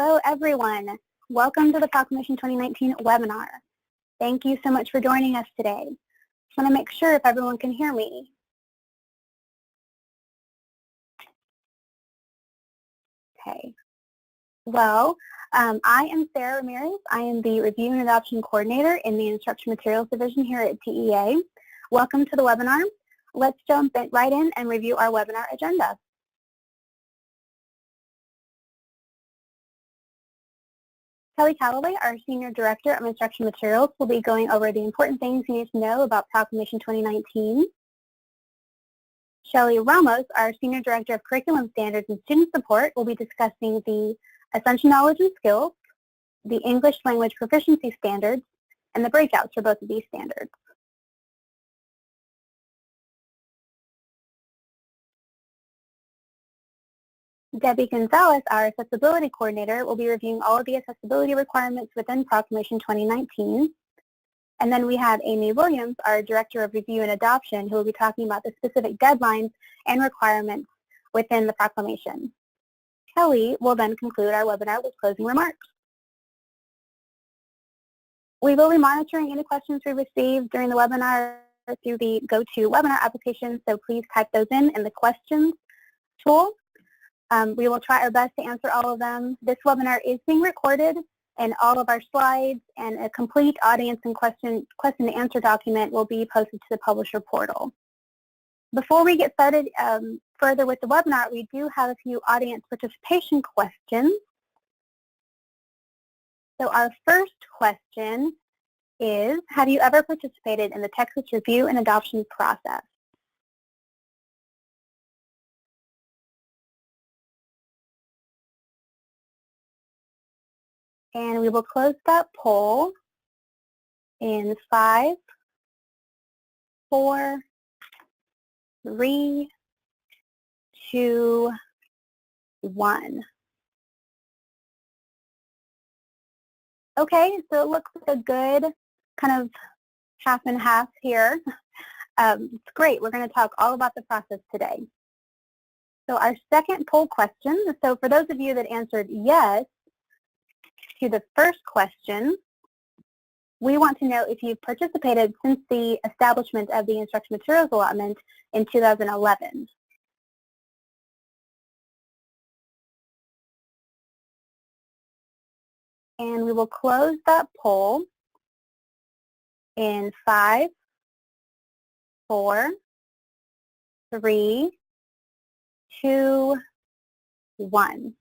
Hello, everyone. Welcome to the Proclamation 2019 webinar. Thank you so much for joining us today. Just want to make sure if everyone can hear me. Okay. Well, I am Sarah Ramirez. I am the Review and Adoption Coordinator in the Instruction Materials Division here at TEA. Welcome to the webinar. Let's jump right in and review our webinar agenda. Kelly Calloway, our Senior Director of Instruction Materials, will be going over the important things you need to know about Proclamation 2019. Shelley Ramos, our Senior Director of Curriculum Standards and Student Support, will be discussing the essential knowledge and skills, the English language proficiency standards, and the breakouts for both of these standards. Debbie Gonzalez, our Accessibility Coordinator, will be reviewing all of the accessibility requirements within Proclamation 2019. And then we have Amy Williams, our Director of Review and Adoption, who will be talking about the specific deadlines and requirements within the Proclamation. Kelly will then conclude our webinar with closing remarks. We will be monitoring any questions we receive during the webinar through the GoToWebinar application, so please type those in the questions tool. We will try our best to answer all of them. This webinar is being recorded, and all of our slides and a complete audience and question and answer document will be posted to the publisher portal. Before we get started further with the webinar, we do have a few audience participation questions. So our first question is, have you ever participated in the Texas Review and Adoption process? And we will close that poll in 5, 4, 3, 2, 1. Okay, so it looks like a good kind of half and half here. It's great. We're going to talk all about the process today. So our second poll question, so for those of you that answered yes to the first question, we want to know if you've participated since the establishment of the instruction materials allotment in 2011. And we will close that poll in 5, 4, 3, 2, 1.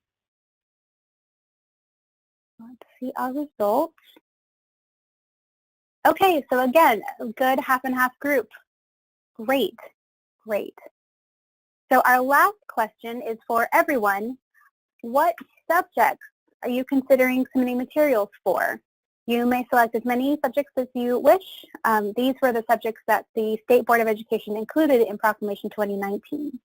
Let's see our results. Okay, so again, a good half and half group. Great, great. So our last question is for everyone. What subjects are you considering submitting materials for? You may select as many subjects as you wish. These were the subjects that the State Board of Education included in Proclamation 2019.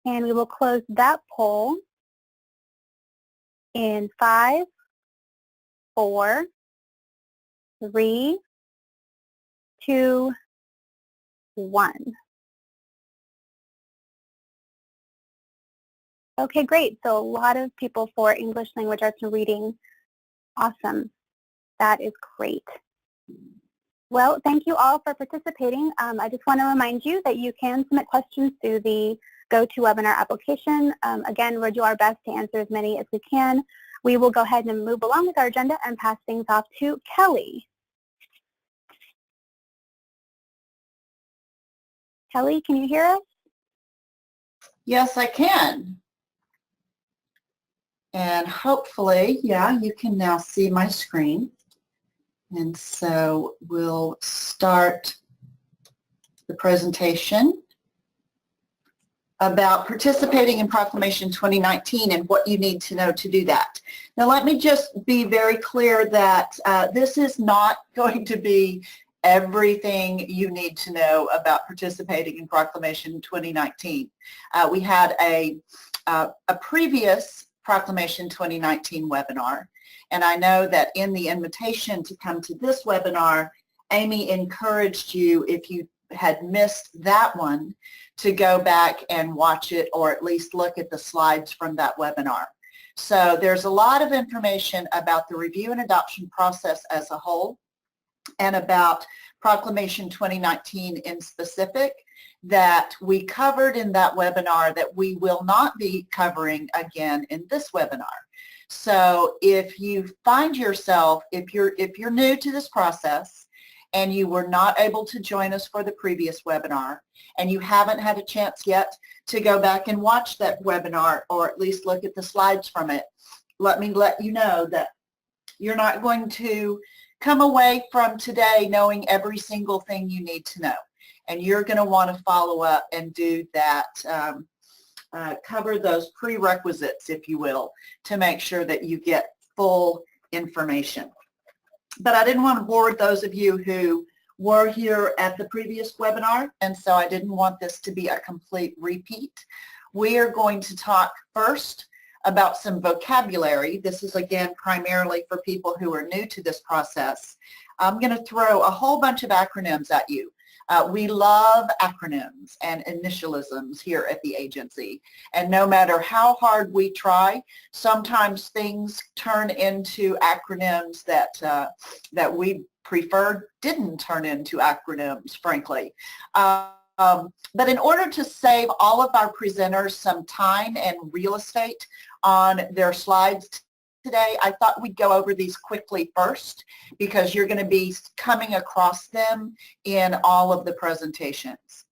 And we will close that poll in 5, 4, 3, 2, 1. Okay, great. So a lot of people for English Language Arts and Reading. Awesome. That is great. Well, thank you all for participating. I just want to remind you that you can submit questions through the GoToWebinar application. Again, we'll do our best to answer as many as we can. We will go ahead and move along with our agenda and pass things off to Kelly. Kelly, can you hear us? Yes, I can. And hopefully, yeah, you can now see my screen. And so we'll start the presentation about participating in Proclamation 2019 and what you need to know to do that. Now let me just be very clear that this is not going to be everything you need to know about participating in Proclamation 2019. We had a previous Proclamation 2019 webinar, and I know that in the invitation to come to this webinar, Amy encouraged you, if you had missed that one to go back and watch it, or at least look at the slides from that webinar. So there's a lot of information about the review and adoption process as a whole, and about Proclamation 2019 in specific, that we covered in that webinar that we will not be covering again in this webinar. So if you find yourself, if you're new to this process and you were not able to join us for the previous webinar, and you haven't had a chance yet to go back and watch that webinar, or at least look at the slides from it, let me let you know that you're not going to come away from today knowing every single thing you need to know. And you're going to want to follow up and do that, cover those prerequisites, if you will, to make sure that you get full information. But I didn't want to bore those of you who were here at the previous webinar, and so I didn't want this to be a complete repeat. We are going to talk first about some vocabulary. This is, again, primarily for people who are new to this process. I'm going to throw a whole bunch of acronyms at you. We love acronyms and initialisms here at the agency, and no matter how hard we try, sometimes things turn into acronyms that we prefer didn't turn into acronyms, frankly. But in order to save all of our presenters some time and real estate on their slides today, I thought we'd go over these quickly first, because you're going to be coming across them in all of the presentations.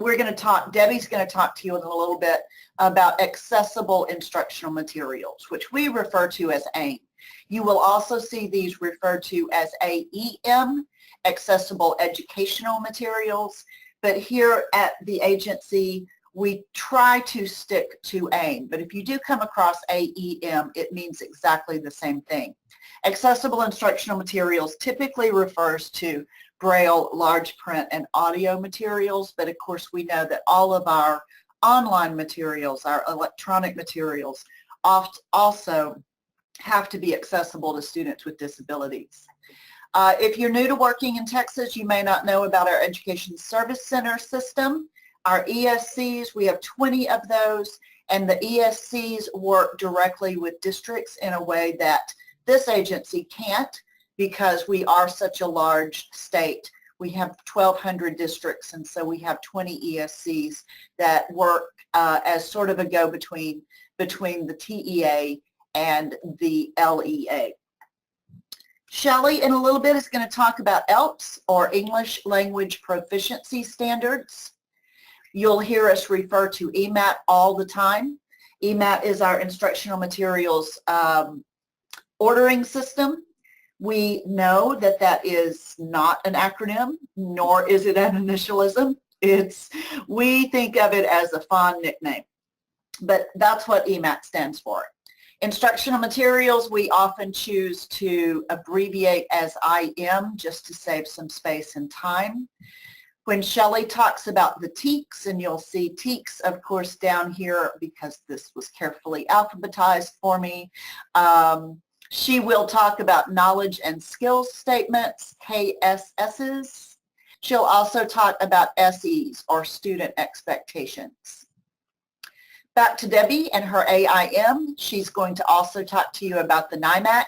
We're going to talk, Debbie's going to talk to you in a little bit about accessible instructional materials, which we refer to as AIM. You will also see these referred to as AEM, accessible educational materials, but here at the agency, we try to stick to AIM, but if you do come across AEM, it means exactly the same thing. Accessible instructional materials typically refers to Braille, large print, and audio materials, but of course we know that all of our online materials, our electronic materials, also have to be accessible to students with disabilities. If you're new to working in Texas, you may not know about our Education Service Center system. Our ESCs, we have 20 of those, and the ESCs work directly with districts in a way that this agency can't, because we are such a large state. We have 1,200 districts, and so we have 20 ESCs that work as sort of a go-between between the TEA and the LEA. Shelley, in a little bit, is going to talk about ELPS, or English Language Proficiency Standards. You'll hear us refer to EMAT all the time. EMAT is our instructional materials ordering system. We know that that is not an acronym, nor is it an initialism. We think of it as a fond nickname, but that's what EMAT stands for. Instructional materials, we often choose to abbreviate as IM just to save some space and time. When Shelley talks about the TEKS, and you'll see TEKS, of course, down here because this was carefully alphabetized for me, she will talk about knowledge and skills statements, KSSs. She'll also talk about SEs, or student expectations. Back to Debbie and her AIM. She's going to also talk to you about the NIMAC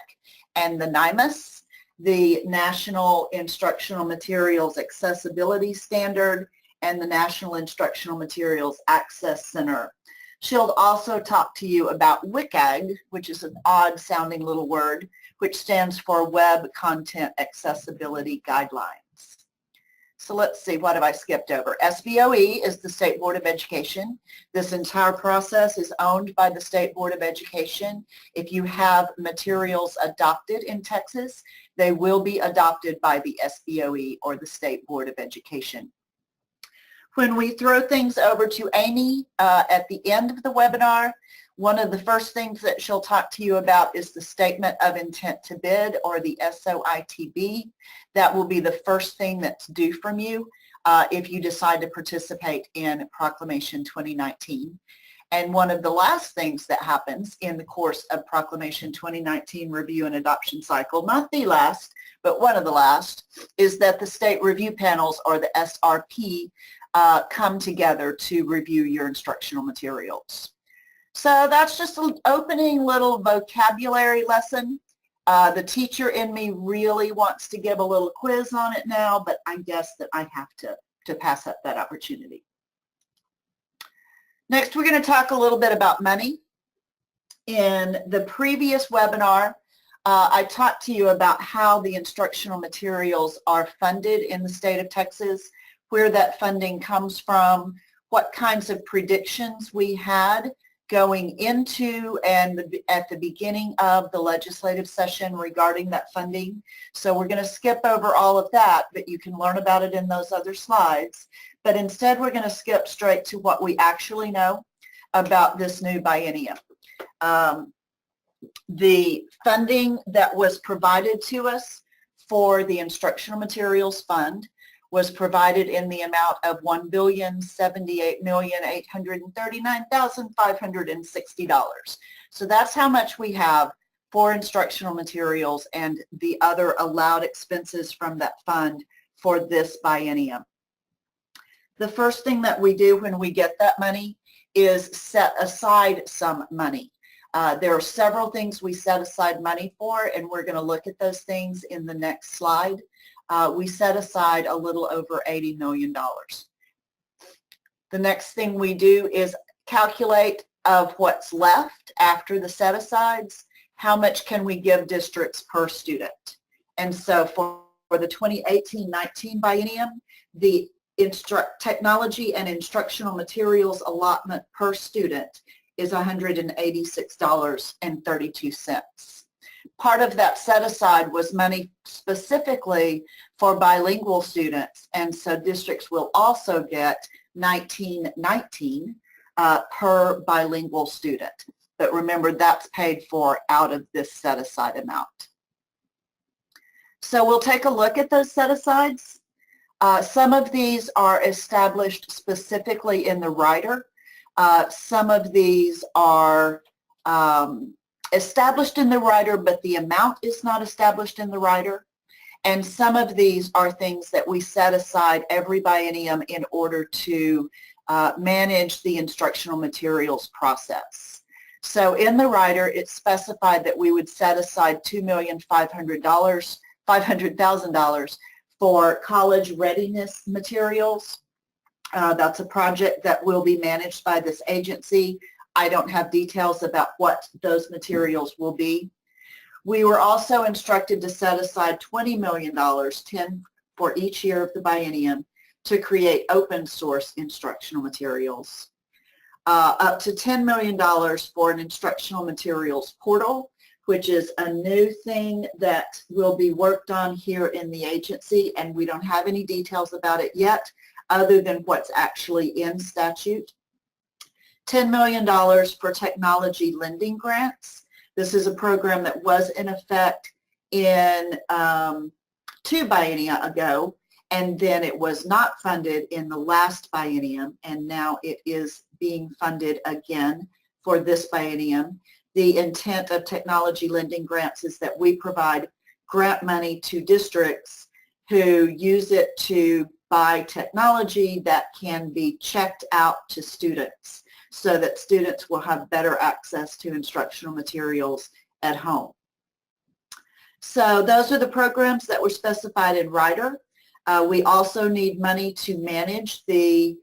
and the NIMAS, the National Instructional Materials Accessibility Standard, and the National Instructional Materials Access Center. She'll also talk to you about WCAG, which is an odd sounding little word, which stands for Web Content Accessibility Guidelines. So let's see, what have I skipped over? SBOE is the State Board of Education. This entire process is owned by the State Board of Education. If you have materials adopted in Texas, they will be adopted by the SBOE, or the State Board of Education. When we throw things over to Amy at the end of the webinar, one of the first things that she'll talk to you about is the Statement of Intent to Bid, or the SOITB. That will be the first thing that's due from you if you decide to participate in Proclamation 2019. And one of the last things that happens in the course of Proclamation 2019 review and adoption cycle, not the last, but one of the last, is that the state review panels, or the SRP, come together to review your instructional materials. So that's just an opening little vocabulary lesson. The teacher in me really wants to give a little quiz on it now, but I guess that I have to pass up that opportunity. Next, we're going to talk a little bit about money. In the previous webinar, I talked to you about how the instructional materials are funded in the state of Texas, where that funding comes from, what kinds of predictions we had going into and at the beginning of the legislative session regarding that funding. So we're going to skip over all of that, but you can learn about it in those other slides. But instead, we're going to skip straight to what we actually know about this new biennium. The funding that was provided to us for the Instructional Materials Fund was provided in the amount of $1,078,839,560. So that's how much we have for instructional materials and the other allowed expenses from that fund for this biennium. The first thing that we do when we get that money is set aside some money. There are several things we set aside money for, and we're going to look at those things in the next slide. We set aside a little over $80 million. The next thing we do is calculate of what's left after the set-asides, how much can we give districts per student. And so for the 2018-19 biennium, the technology and instructional materials allotment per student is $186.32. Part of that set aside was money specifically for bilingual students, and so districts will also get $19.19 per bilingual student. But remember, that's paid for out of this set aside amount. So we'll take a look at those set asides. Some of these are established specifically in the rider. Some of these are established in the rider, but the amount is not established in the rider. And some of these are things that we set aside every biennium in order to manage the instructional materials process. So in the rider, it's specified that we would set aside $2,500,000 for college readiness materials. That's a project that will be managed by this agency. I don't have details about what those materials will be. We were also instructed to set aside $20 million, 10 for each year of the biennium, to create open source instructional materials. Up to $10 million for an instructional materials portal, which is a new thing that will be worked on here in the agency, and we don't have any details about it yet other than what's actually in statute. $10 million for technology lending grants. This is a program that was in effect in 2 biennia ago, and then it was not funded in the last biennium, and now it is being funded again for this biennium. The intent of technology lending grants is that we provide grant money to districts who use it to buy technology that can be checked out to students so that students will have better access to instructional materials at home. So those are the programs that were specified in rider. We also need money to manage the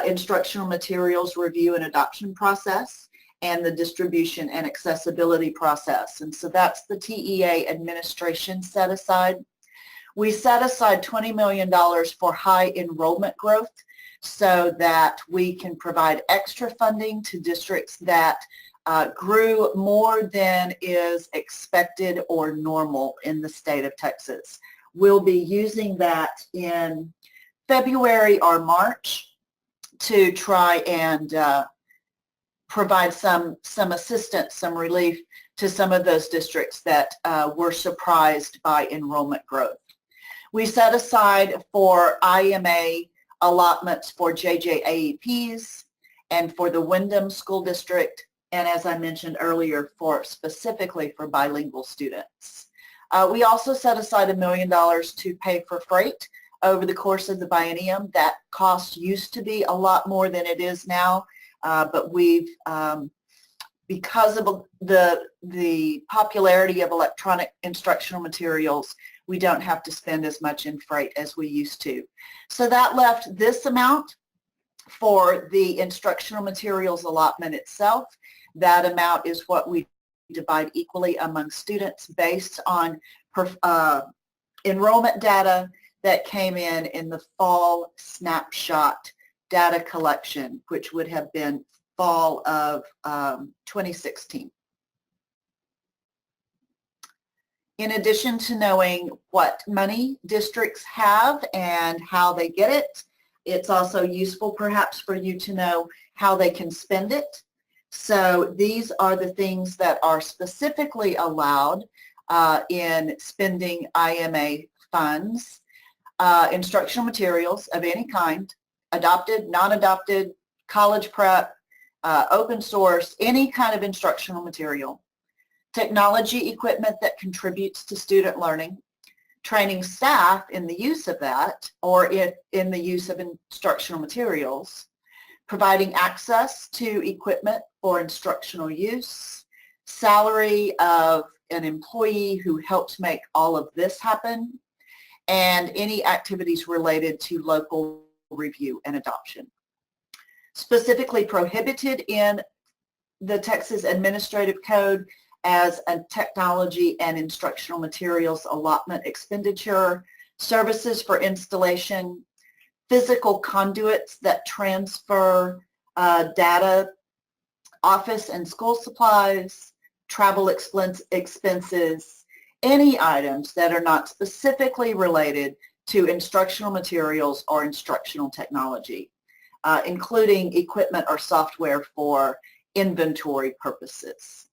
instructional materials review and adoption process and the distribution and accessibility process. And so that's the TEA administration set aside. We set aside $20 million for high enrollment growth so that we can provide extra funding to districts that grew more than is expected or normal in the state of Texas. We'll be using that in February or March to try and provide some assistance, some relief to some of those districts that were surprised by enrollment growth. We set aside for IMA allotments for JJAEPs and for the Wyndham School District, and as I mentioned earlier, specifically for bilingual students. We also set aside $1 million to pay for freight over the course of the biennium. That cost used to be a lot more than it is now, but we've, because of the popularity of electronic instructional materials, we don't have to spend as much in freight as we used to. So that left this amount for the instructional materials allotment itself. That amount is what we divide equally among students based on enrollment data that came in the fall snapshot data collection, which would have been fall of 2016. In addition to knowing what money districts have and how they get it, it's also useful perhaps for you to know how they can spend it. So these are the things that are specifically allowed in spending IMA funds. Instructional materials of any kind, adopted, non-adopted, college prep, open source, any kind of instructional material. Technology equipment that contributes to student learning, training staff in the use of that or in the use of instructional materials, providing access to equipment for instructional use, salary of an employee who helps make all of this happen, and any activities related to local review and adoption. Specifically prohibited in the Texas Administrative Code as a technology and instructional materials allotment expenditure, services for installation, physical conduits that transfer data, office and school supplies, travel expenses, any items that are not specifically related to instructional materials or instructional technology, including equipment or software for inventory purposes.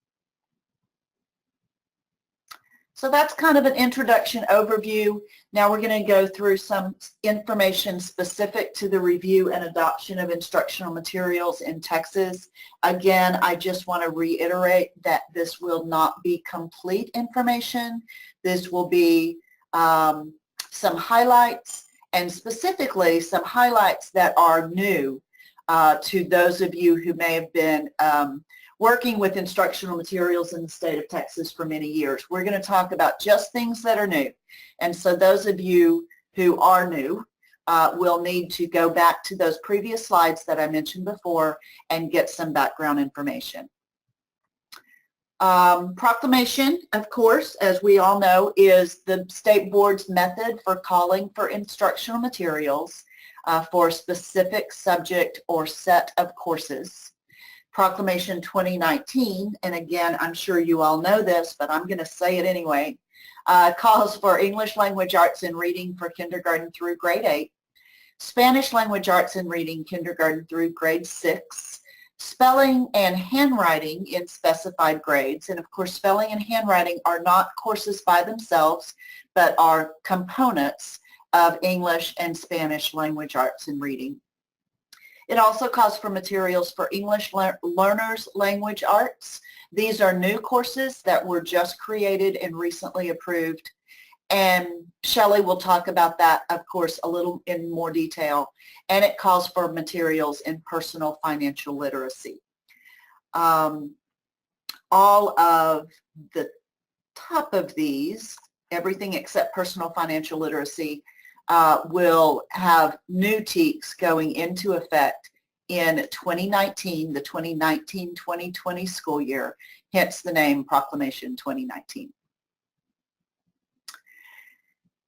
So that's kind of an introduction overview. Now we're going to go through some information specific to the review and adoption of instructional materials in Texas. Again, I just want to reiterate that this will not be complete information. This will be some highlights, and specifically some highlights that are new to those of you who may have been working with instructional materials in the state of Texas for many years. We're going to talk about just things that are new. And so those of you who are new will need to go back to those previous slides that I mentioned before and get some background information. Proclamation, of course, as we all know, is the state board's method for calling for instructional materials for a specific subject or set of courses. Proclamation 2019, and again, I'm sure you all know this, but I'm going to say it anyway, calls for English language arts and reading for kindergarten through grade 8, Spanish language arts and reading kindergarten through grade 6, spelling and handwriting in specified grades, and of course spelling and handwriting are not courses by themselves, but are components of English and Spanish language arts and reading. It also calls for materials for English learners language arts. These are new courses that were just created and recently approved. And Shelley will talk about that, of course, a little in more detail. And it calls for materials in personal financial literacy. All of the top of these, everything except personal financial literacy, will have new TEKS going into effect in 2019, the 2019-2020 school year, hence the name Proclamation 2019.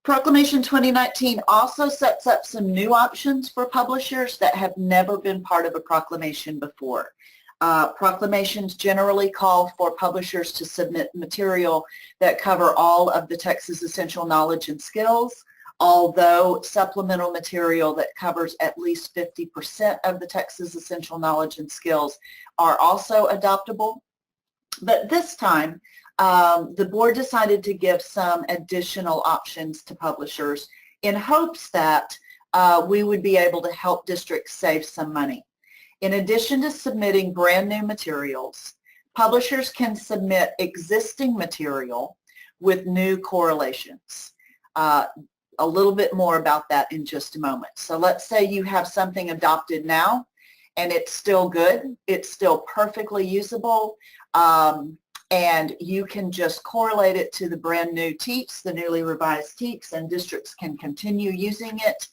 Proclamation 2019 also sets up some new options for publishers that have never been part of a proclamation before. Proclamations generally call for publishers to submit material that cover all of the Texas essential knowledge and skills, although supplemental material that covers at least 50% of the Texas essential knowledge and skills are also adoptable. But this time, the board decided to give some additional options to publishers in hopes that we would be able to help districts save some money. In addition to submitting brand new materials, publishers can submit existing material with new correlations. A little bit more about that in just a moment. So let's say you have something adopted now and it's still good, it's still perfectly usable, and you can just correlate it to the brand new TEKS, the newly revised TEKS, and districts can continue using it.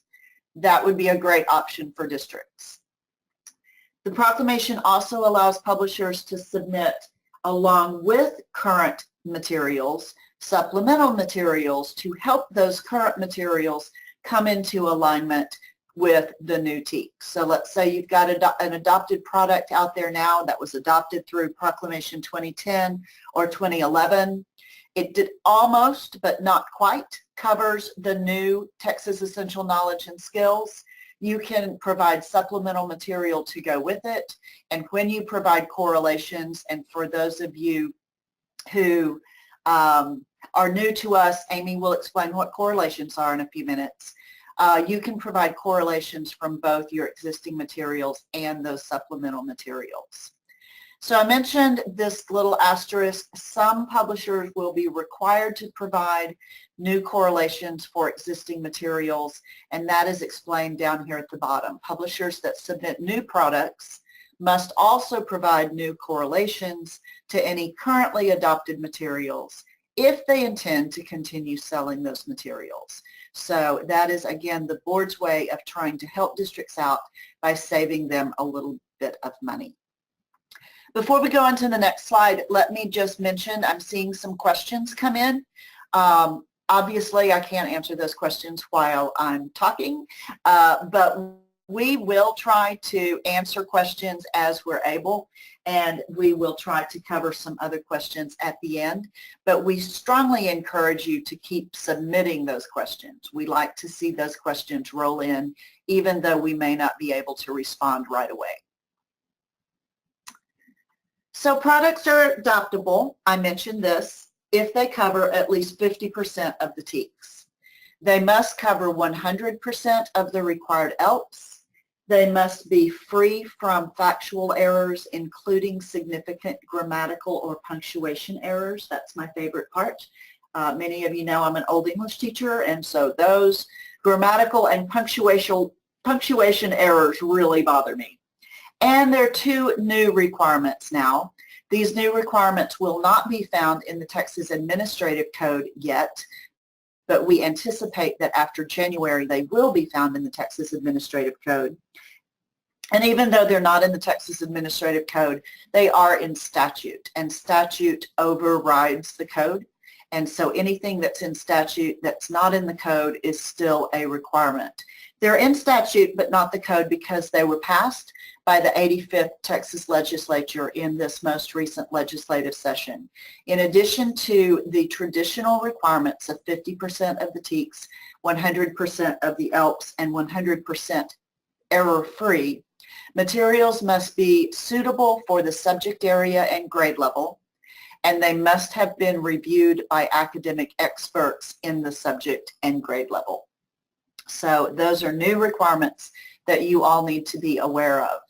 That would be a great option for districts. The proclamation also allows publishers to submit, along with current materials, supplemental materials to help those current materials come into alignment with the new TEKS. So let's say you've got an adopted product out there now that was adopted through Proclamation 2010 or 2011. It did almost, but not quite, covers the new Texas Essential Knowledge and Skills. You can provide supplemental material to go with it. And when you provide correlations, and for those of you who are new to us, Amy will explain what correlations are in a few minutes. You can provide correlations from both your existing materials and those supplemental materials. So I mentioned this little asterisk. Some publishers will be required to provide new correlations for existing materials, and that is explained down here at the bottom. Publishers that submit new products must also provide new correlations to any currently adopted materials if they intend to continue selling those materials. So that is, again, the board's way of trying to help districts out by saving them a little bit of money. Before we go on to the next slide, let me just mention I'm seeing some questions come in. Obviously, I can't answer those questions while I'm talking, but we will try to answer questions as we're able, and we will try to cover some other questions at the end. But we strongly encourage you to keep submitting those questions. We like to see those questions roll in, even though we may not be able to respond right away. So products are adoptable, I mentioned this, if they cover at least 50% of the TEKS. They must cover 100% of the required ELPs. They must be free from factual errors, including significant grammatical or punctuation errors. That's my favorite part. Many of you know I'm an Old English teacher, and so those grammatical and punctuation errors really bother me. And there are two new requirements now. These new requirements will not be found in the Texas Administrative Code yet, but we anticipate that after January they will be found in the Texas Administrative Code. And even though they're not in the Texas Administrative Code, they are in statute, and statute overrides the code. And so anything that's in statute that's not in the code is still a requirement. They're in statute but not the code because they were passed by the 85th Texas Legislature in this most recent legislative session. In addition to the traditional requirements of 50% of the TEKS, 100% of the ELPs, and 100% error-free, materials must be suitable for the subject area and grade level, and they must have been reviewed by academic experts in the subject and grade level. So those are new requirements that you all need to be aware of.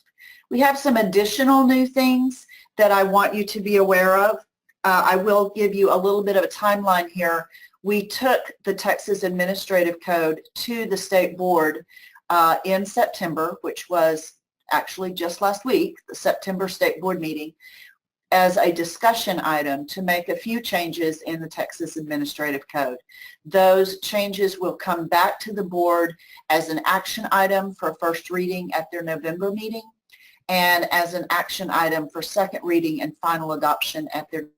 We have some additional new things that I want you to be aware of. I will give you a little bit of a timeline here. We took the Texas Administrative Code to the state board in September, which was actually just last week, the September state board meeting, as a discussion item to make a few changes in the Texas Administrative Code. Those changes will come back to the board as an action item for first reading at their November meeting, and as an action item for second reading and final adoption at their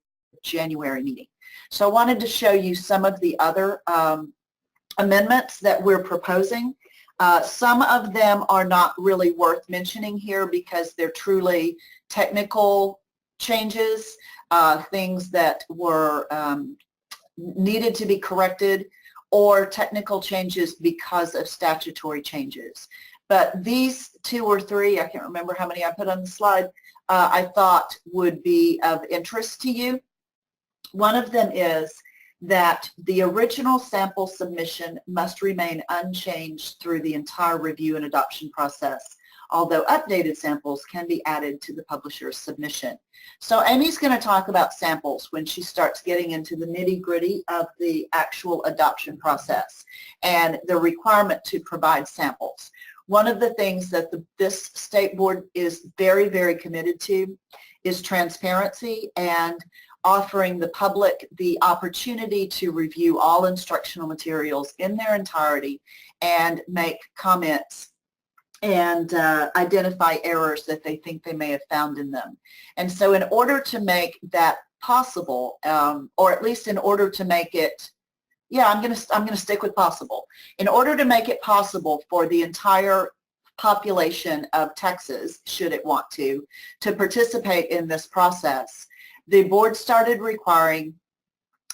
January meeting. So I wanted to show you some of the other amendments that we're proposing. Some of them are not really worth mentioning here because they're truly technical changes, things that were needed to be corrected, or technical changes because of statutory changes. But these two or three, I can't remember how many I put on the slide, I thought would be of interest to you. One of them is that the original sample submission must remain unchanged through the entire review and adoption process, although updated samples can be added to the publisher's submission. So Amy's going to talk about samples when she starts getting into the nitty-gritty of the actual adoption process and the requirement to provide samples. One of the things that this state board is very, very committed to is transparency and offering the public the opportunity to review all instructional materials in their entirety and make comments and identify errors that they think they may have found in them. And so in order to make that possible, or at least in order to make it, yeah, I'm gonna stick with possible. In order to make it possible for the entire population of Texas, should it want to participate in this process, the board started requiring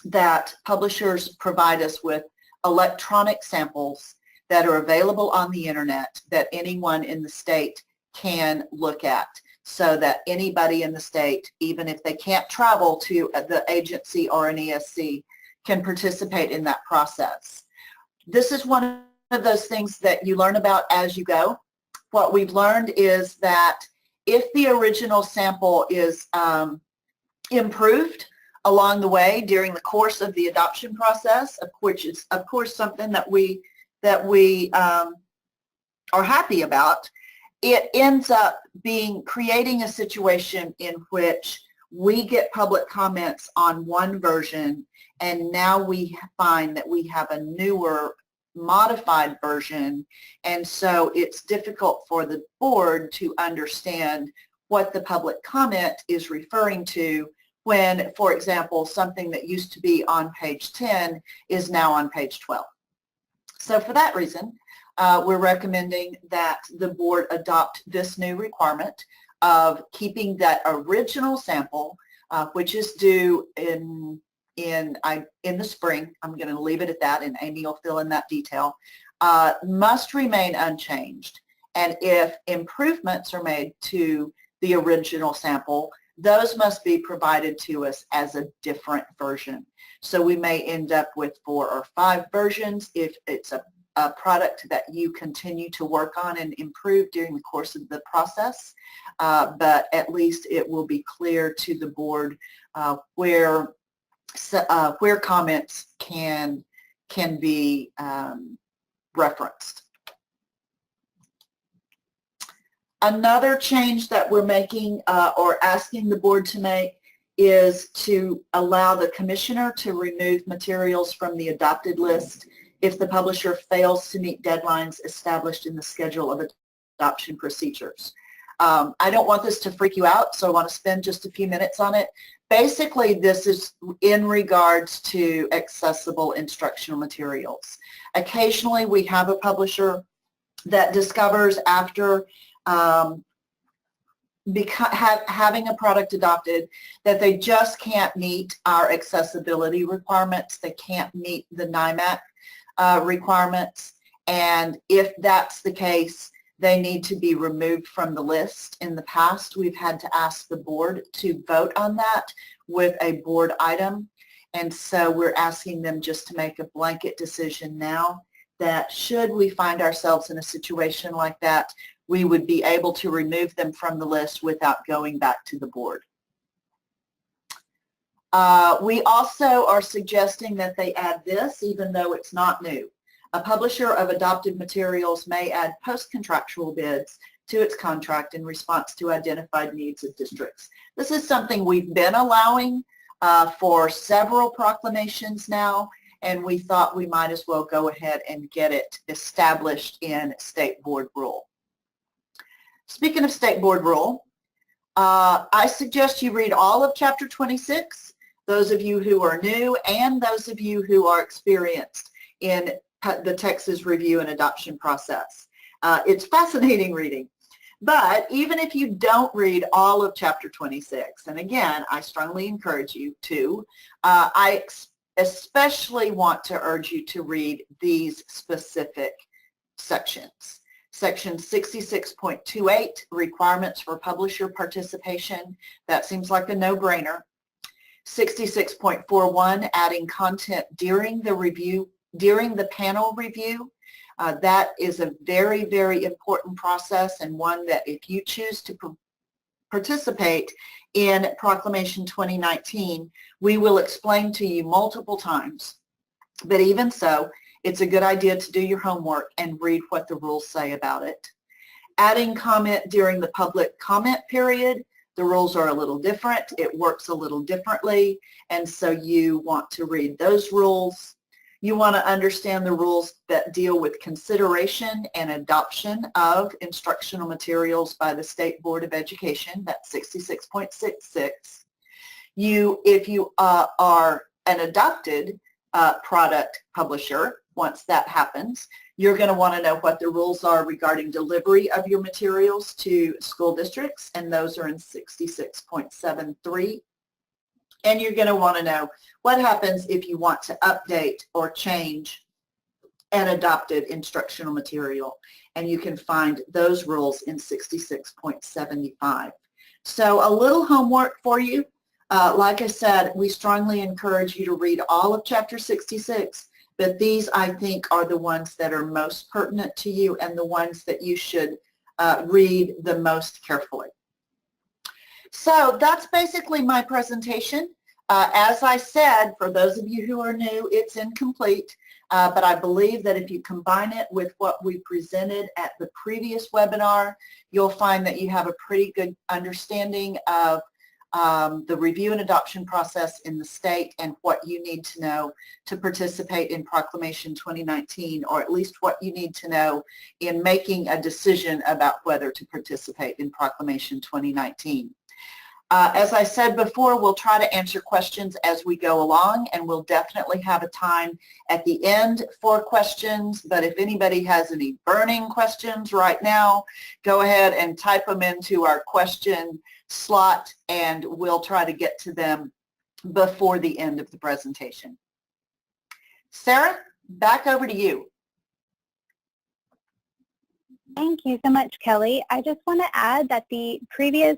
that publishers provide us with electronic samples that are available on the internet that anyone in the state can look at, so that anybody in the state, even if they can't travel to the agency or an ESC, can participate in that process. This is one of those things that you learn about as you go. What we've learned is that if the original sample is improved along the way during the course of the adoption process, which is of course something that we are happy about, it ends up creating a situation in which we get public comments on one version, and now we find that we have a newer modified version, and so it's difficult for the board to understand what the public comment is referring to when, for example, something that used to be on page 10 is now on page 12. So for that reason, we're recommending that the board adopt this new requirement of keeping that original sample, which is due in the spring. I'm going to leave it at that, and Amy will fill in that detail. Must remain unchanged, and if improvements are made to the original sample, those must be provided to us as a different version. So we may end up with 4 or 5 versions if it's a product that you continue to work on and improve during the course of the process, but at least it will be clear to the board where comments can be referenced. Another change that we're making or asking the board to make is to allow the commissioner to remove materials from the adopted list if the publisher fails to meet deadlines established in the schedule of adoption procedures. I don't want this to freak you out, so I want to spend just a few minutes on it. Basically, this is in regards to accessible instructional materials. Occasionally, we have a publisher that discovers after having a product adopted that they just can't meet our accessibility requirements. They can't meet the NIMAC requirements, and if that's the case, they need to be removed from the list. In the past, we've had to ask the board to vote on that with a board item, and so we're asking them just to make a blanket decision now that should we find ourselves in a situation like that, we would be able to remove them from the list without going back to the board. We also are suggesting that they add this, even though it's not new. A publisher of adopted materials may add post-contractual bids to its contract in response to identified needs of districts. This is something we've been allowing for several proclamations now, and we thought we might as well go ahead and get it established in state board rule. Speaking of state board rule, I suggest you read all of Chapter 26, those of you who are new and those of you who are experienced in the Texas review and adoption process. It's fascinating reading. But even if you don't read all of Chapter 26, and again, I strongly encourage you to, I especially want to urge you to read these specific sections. Section 66.28, requirements for publisher participation. That seems like a no-brainer. 66.41, adding content during the panel review. That is a very, very important process, and one that if you choose to participate in Proclamation 2019, we will explain to you multiple times. But even so, it's a good idea to do your homework and read what the rules say about it. Adding comment during the public comment period, the rules are a little different. It works a little differently, and so you want to read those rules. You want to understand the rules that deal with consideration and adoption of instructional materials by the State Board of Education. That's 66.66. If you are an adopted product publisher, once that happens, you're going to want to know what the rules are regarding delivery of your materials to school districts, and those are in 66.73. And you're going to want to know what happens if you want to update or change an adopted instructional material, and you can find those rules in 66.75. So a little homework for you. Like I said, we strongly encourage you to read all of Chapter 66, but these, I think, are the ones that are most pertinent to you and the ones that you should read the most carefully. So that's basically my presentation. As I said, for those of you who are new, it's incomplete, but I believe that if you combine it with what we presented at the previous webinar, you'll find that you have a pretty good understanding of the review and adoption process in the state and what you need to know to participate in Proclamation 2019, or at least what you need to know in making a decision about whether to participate in Proclamation 2019. As I said before, we'll try to answer questions as we go along, and we'll definitely have a time at the end for questions. But if anybody has any burning questions right now, go ahead and type them into our question slot, and we'll try to get to them before the end of the presentation. Sarah, back over to you. Thank you so much, Kelly. I just want to add that the previous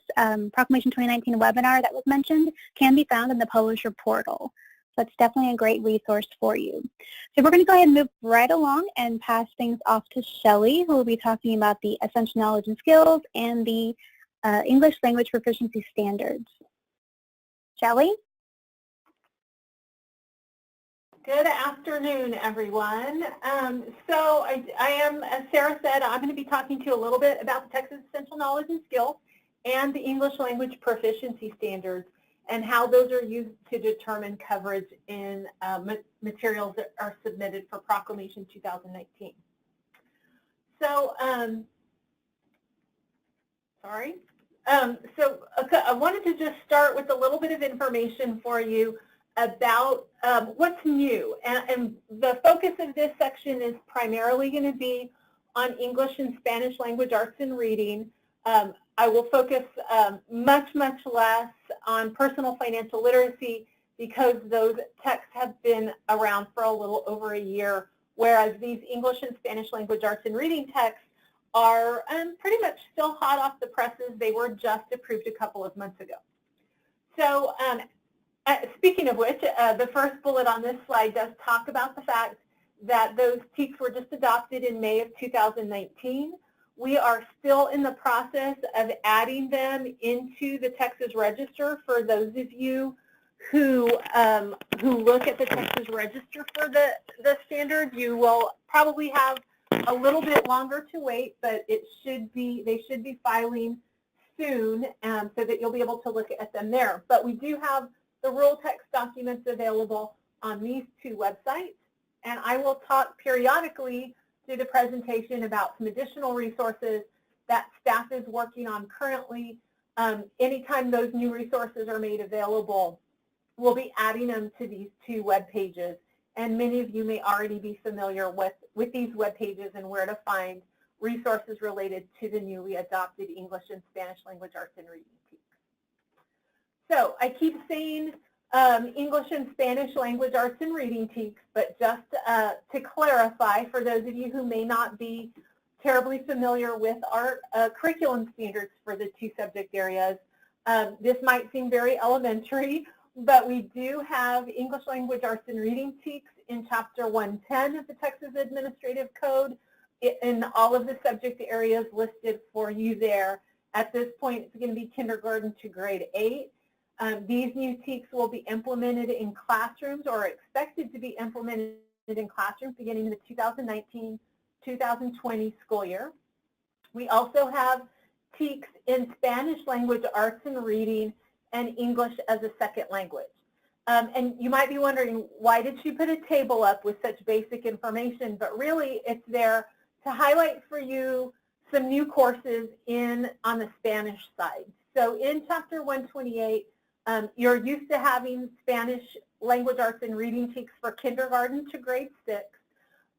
Proclamation 2019 webinar that was mentioned can be found in the publisher portal. So it's definitely a great resource for you. So we're going to go ahead and move right along and pass things off to Shelley, who will be talking about the essential knowledge and skills and the English language proficiency standards. Shelley? Good afternoon, everyone. So I am, as Sarah said, I'm going to be talking to you a little bit about the Texas Essential Knowledge and Skills and the English Language Proficiency Standards and how those are used to determine coverage in materials that are submitted for Proclamation 2019. So, I wanted to just start with a little bit of information for you about what's new, and the focus of this section is primarily going to be on English and Spanish language arts and reading. I will focus much less on personal financial literacy because those texts have been around for a little over a year, whereas these English and Spanish language arts and reading texts are pretty much still hot off the presses. They were just approved a couple of months ago. So speaking of which, the first bullet on this slide does talk about the fact that those TEKS were just adopted in May of 2019. We are still in the process of adding them into the Texas Register. For those of you who look at the Texas Register for the standard, you will probably have a little bit longer to wait, but they should be filing soon so that you'll be able to look at them there. But we do have the rule text documents available on these two websites, and I will talk periodically through the presentation about some additional resources that staff is working on currently. Anytime those new resources are made available, we'll be adding them to these two web pages, and many of you may already be familiar with these web pages and where to find resources related to the newly adopted English and Spanish language arts and reading TEKS. So I keep saying English and Spanish language arts and reading TEKS, but just to clarify, for those of you who may not be terribly familiar with our curriculum standards for the two subject areas, this might seem very elementary, but we do have English Language Arts and Reading TEKS in Chapter 110 of the Texas Administrative Code in all of the subject areas listed for you there. At this point, it's going to be kindergarten to grade 8. These new TEKS will be implemented in classrooms or are expected to be implemented in classrooms beginning in the 2019-2020 school year. We also have TEKS in Spanish Language Arts and Reading and English as a second language. And you might be wondering, why did she put a table up with such basic information? But really, it's there to highlight for you some new courses on the Spanish side. So in Chapter 128, you're used to having Spanish Language Arts and Reading TEKS for kindergarten to grade 6.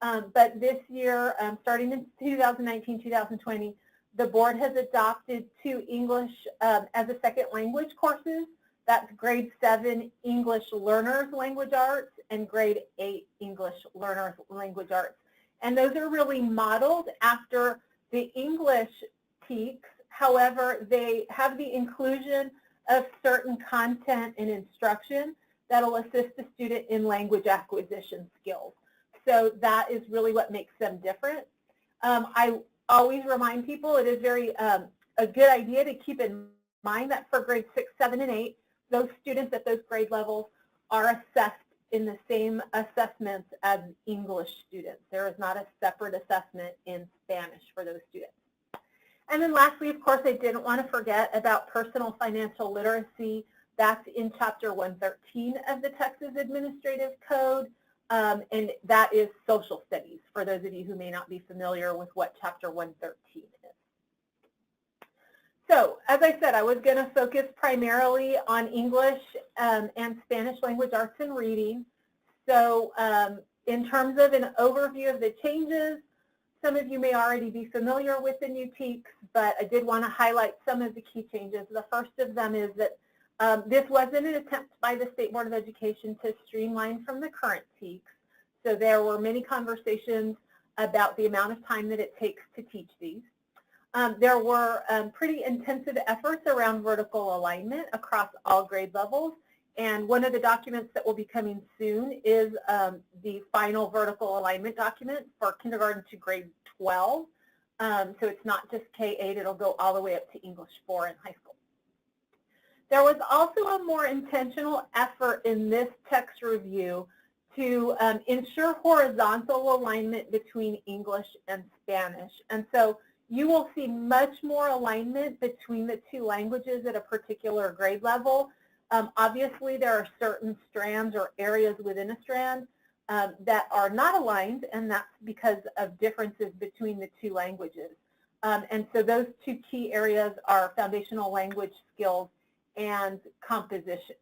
But this year, starting in 2019-2020, the board has adopted 2 English as a second language courses. That's grade 7 English Learners Language Arts and grade 8 English Learners Language Arts. And those are really modeled after the English TEKS. However, they have the inclusion of certain content and instruction that will assist the student in language acquisition skills. So that is really what makes them different. I always remind people it is very a good idea to keep in mind that for grades 6, 7, and 8, those students at those grade levels are assessed in the same assessments as English students. There is not a separate assessment in Spanish for those students. And then lastly, of course, I didn't want to forget about personal financial literacy. That's in Chapter 113 of the Texas Administrative Code. And that is social studies, for those of you who may not be familiar with what Chapter 113 is. So, as I said, I was going to focus primarily on English and Spanish Language Arts and Reading. So, in terms of an overview of the changes, some of you may already be familiar with the new TEKS, but I did want to highlight some of the key changes. The first of them is that this wasn't an attempt by the State Board of Education to streamline from the current TEKS. So there were many conversations about the amount of time that it takes to teach these. There were pretty intensive efforts around vertical alignment across all grade levels. And one of the documents that will be coming soon is the final vertical alignment document for kindergarten to grade 12. So it's not just K-8, it'll go all the way up to English 4 in high school. There was also a more intentional effort in this text review to ensure horizontal alignment between English and Spanish. And so you will see much more alignment between the 2 languages at a particular grade level. Obviously, there are certain strands or areas within a strand that are not aligned, and that's because of differences between the 2 languages. And so those 2 key areas are foundational language skills and composition.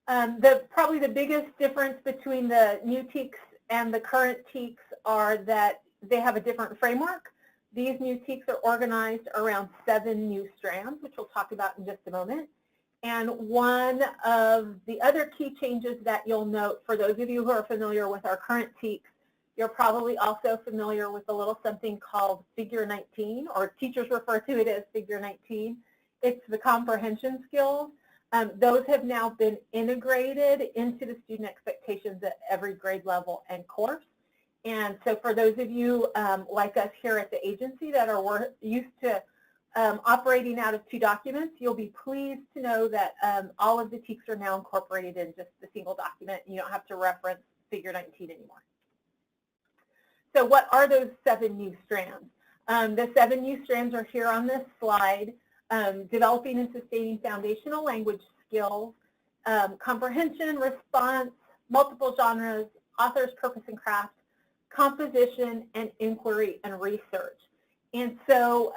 Probably the biggest difference between the new TEKS and the current TEKS are that they have a different framework. These new TEKS are organized around 7 new strands, which we'll talk about in just a moment. And one of the other key changes that you'll note, for those of you who are familiar with our current TEKS, you're probably also familiar with a little something called Figure 19, or teachers refer to it as Figure 19. It's the comprehension skills. Those have now been integrated into the student expectations at every grade level and course. And so for those of you like us here at the agency that are used to operating out of 2 documents, you'll be pleased to know that all of the TEKS are now incorporated in just a single document. You don't have to reference Figure 19 anymore. So what are those 7 new strands? The 7 new strands are here on this slide. Developing and sustaining foundational language skills, comprehension, response, multiple genres, author's purpose and craft, composition, and inquiry and research. And so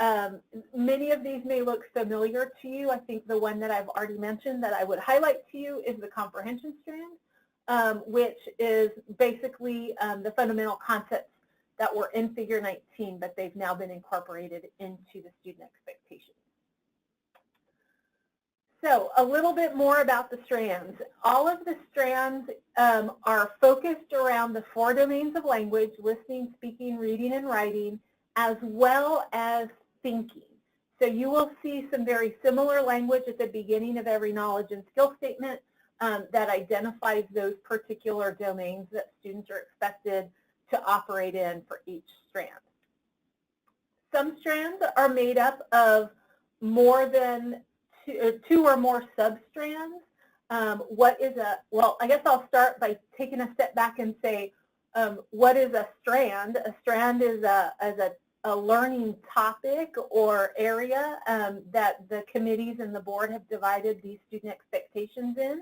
many of these may look familiar to you. I think the one that I've already mentioned that I would highlight to you is the comprehension strand, which is basically the fundamental concepts that were in Figure 19, but they've now been incorporated into the student expectations. So a little bit more about the strands. All of the strands are focused around the 4 domains of language: listening, speaking, reading, and writing, as well as thinking. So you will see some very similar language at the beginning of every knowledge and skill statement that identifies those particular domains that students are expected to operate in for each strand. Some strands are made up of more than two or more substrands. Well, I guess I'll start by taking a step back and say, what is a strand? A strand is a learning topic or area that the committees and the board have divided these student expectations in.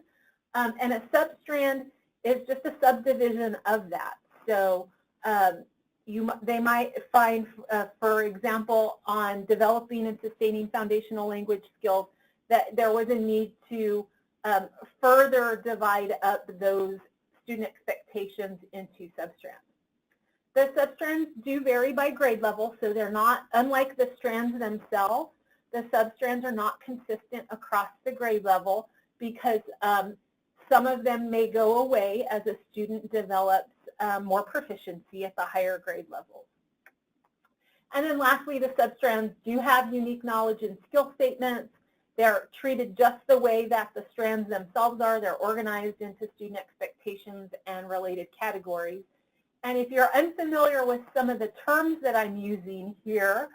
And a substrand is just a subdivision of that. So they might find, for example, on developing and sustaining foundational language skills, that there was a need to further divide up those student expectations into substrands. The substrands do vary by grade level, so they're not, unlike the strands themselves, the substrands are not consistent across the grade level because some of them may go away as a student develops more proficiency at the higher grade levels. And then lastly, the substrands do have unique knowledge and skill statements. They're treated just the way that the strands themselves are. They're organized into student expectations and related categories. And if you're unfamiliar with some of the terms that I'm using here,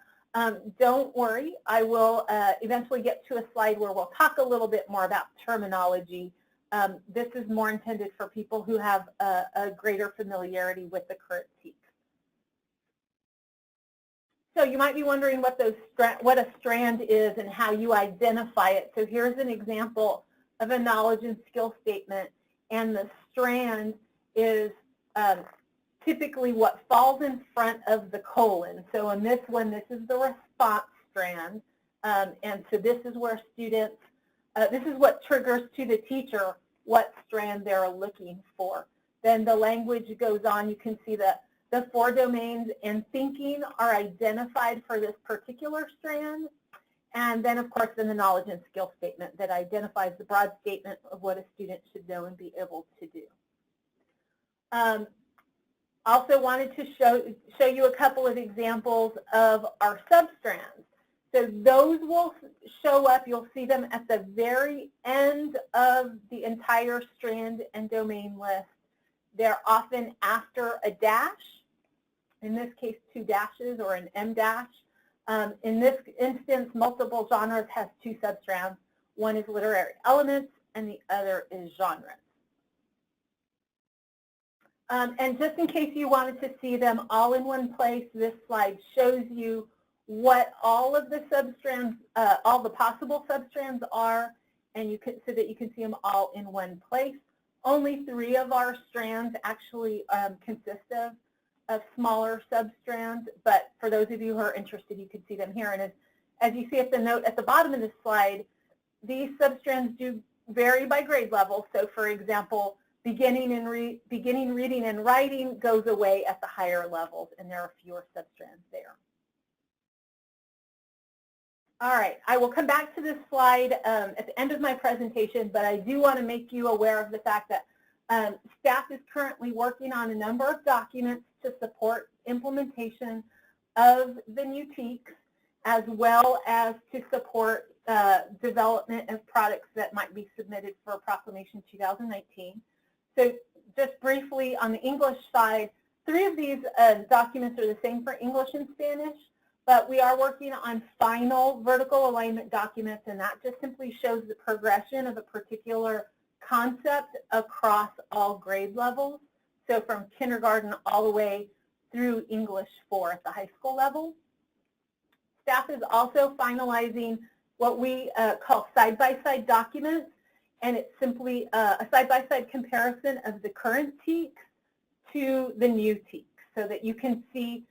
don't worry. I will eventually get to a slide where we'll talk a little bit more about terminology. This is more intended for people who have a greater familiarity with the current TEKS. So you might be wondering what a strand is and how you identify it. So here's an example of a knowledge and skill statement, and the strand is typically what falls in front of the colon. So in this one, this is the response strand, and so this is where students, this is what triggers to the teacher what strand they're looking for. Then the language goes on. You can see that the 4 domains and thinking are identified for this particular strand. And then, of course, then the knowledge and skill statement that identifies the broad statement of what a student should know and be able to do. Also wanted to show you a couple of examples of our substrands. So those will show up, you'll see them at the very end of the entire strand and domain list. They're often after a dash, in this case 2 dashes or an M dash. In this instance, multiple genres has 2 substrands. One is literary elements and the other is genres. And just in case you wanted to see them all in one place, this slide shows you what all of the substrands, all the possible substrands are, and so that you can see them all in one place. Only 3 of our strands actually consist of smaller substrands, but for those of you who are interested, you can see them here. And as you see at the note at the bottom of this slide, these substrands do vary by grade level. So for example, beginning reading and writing goes away at the higher levels, and there are fewer substrands there. All right, I will come back to this slide at the end of my presentation, but I do want to make you aware of the fact that staff is currently working on a number of documents to support implementation of the new TEKS, as well as to support development of products that might be submitted for Proclamation 2019. So just briefly on the English side, 3 of these documents are the same for English and Spanish, but we are working on final vertical alignment documents, and that just simply shows the progression of a particular concept across all grade levels. So from kindergarten all the way through English 4 at the high school level. Staff is also finalizing what we call side-by-side documents, and it's simply a side-by-side comparison of the current TEKS to the new TEKS so that you can see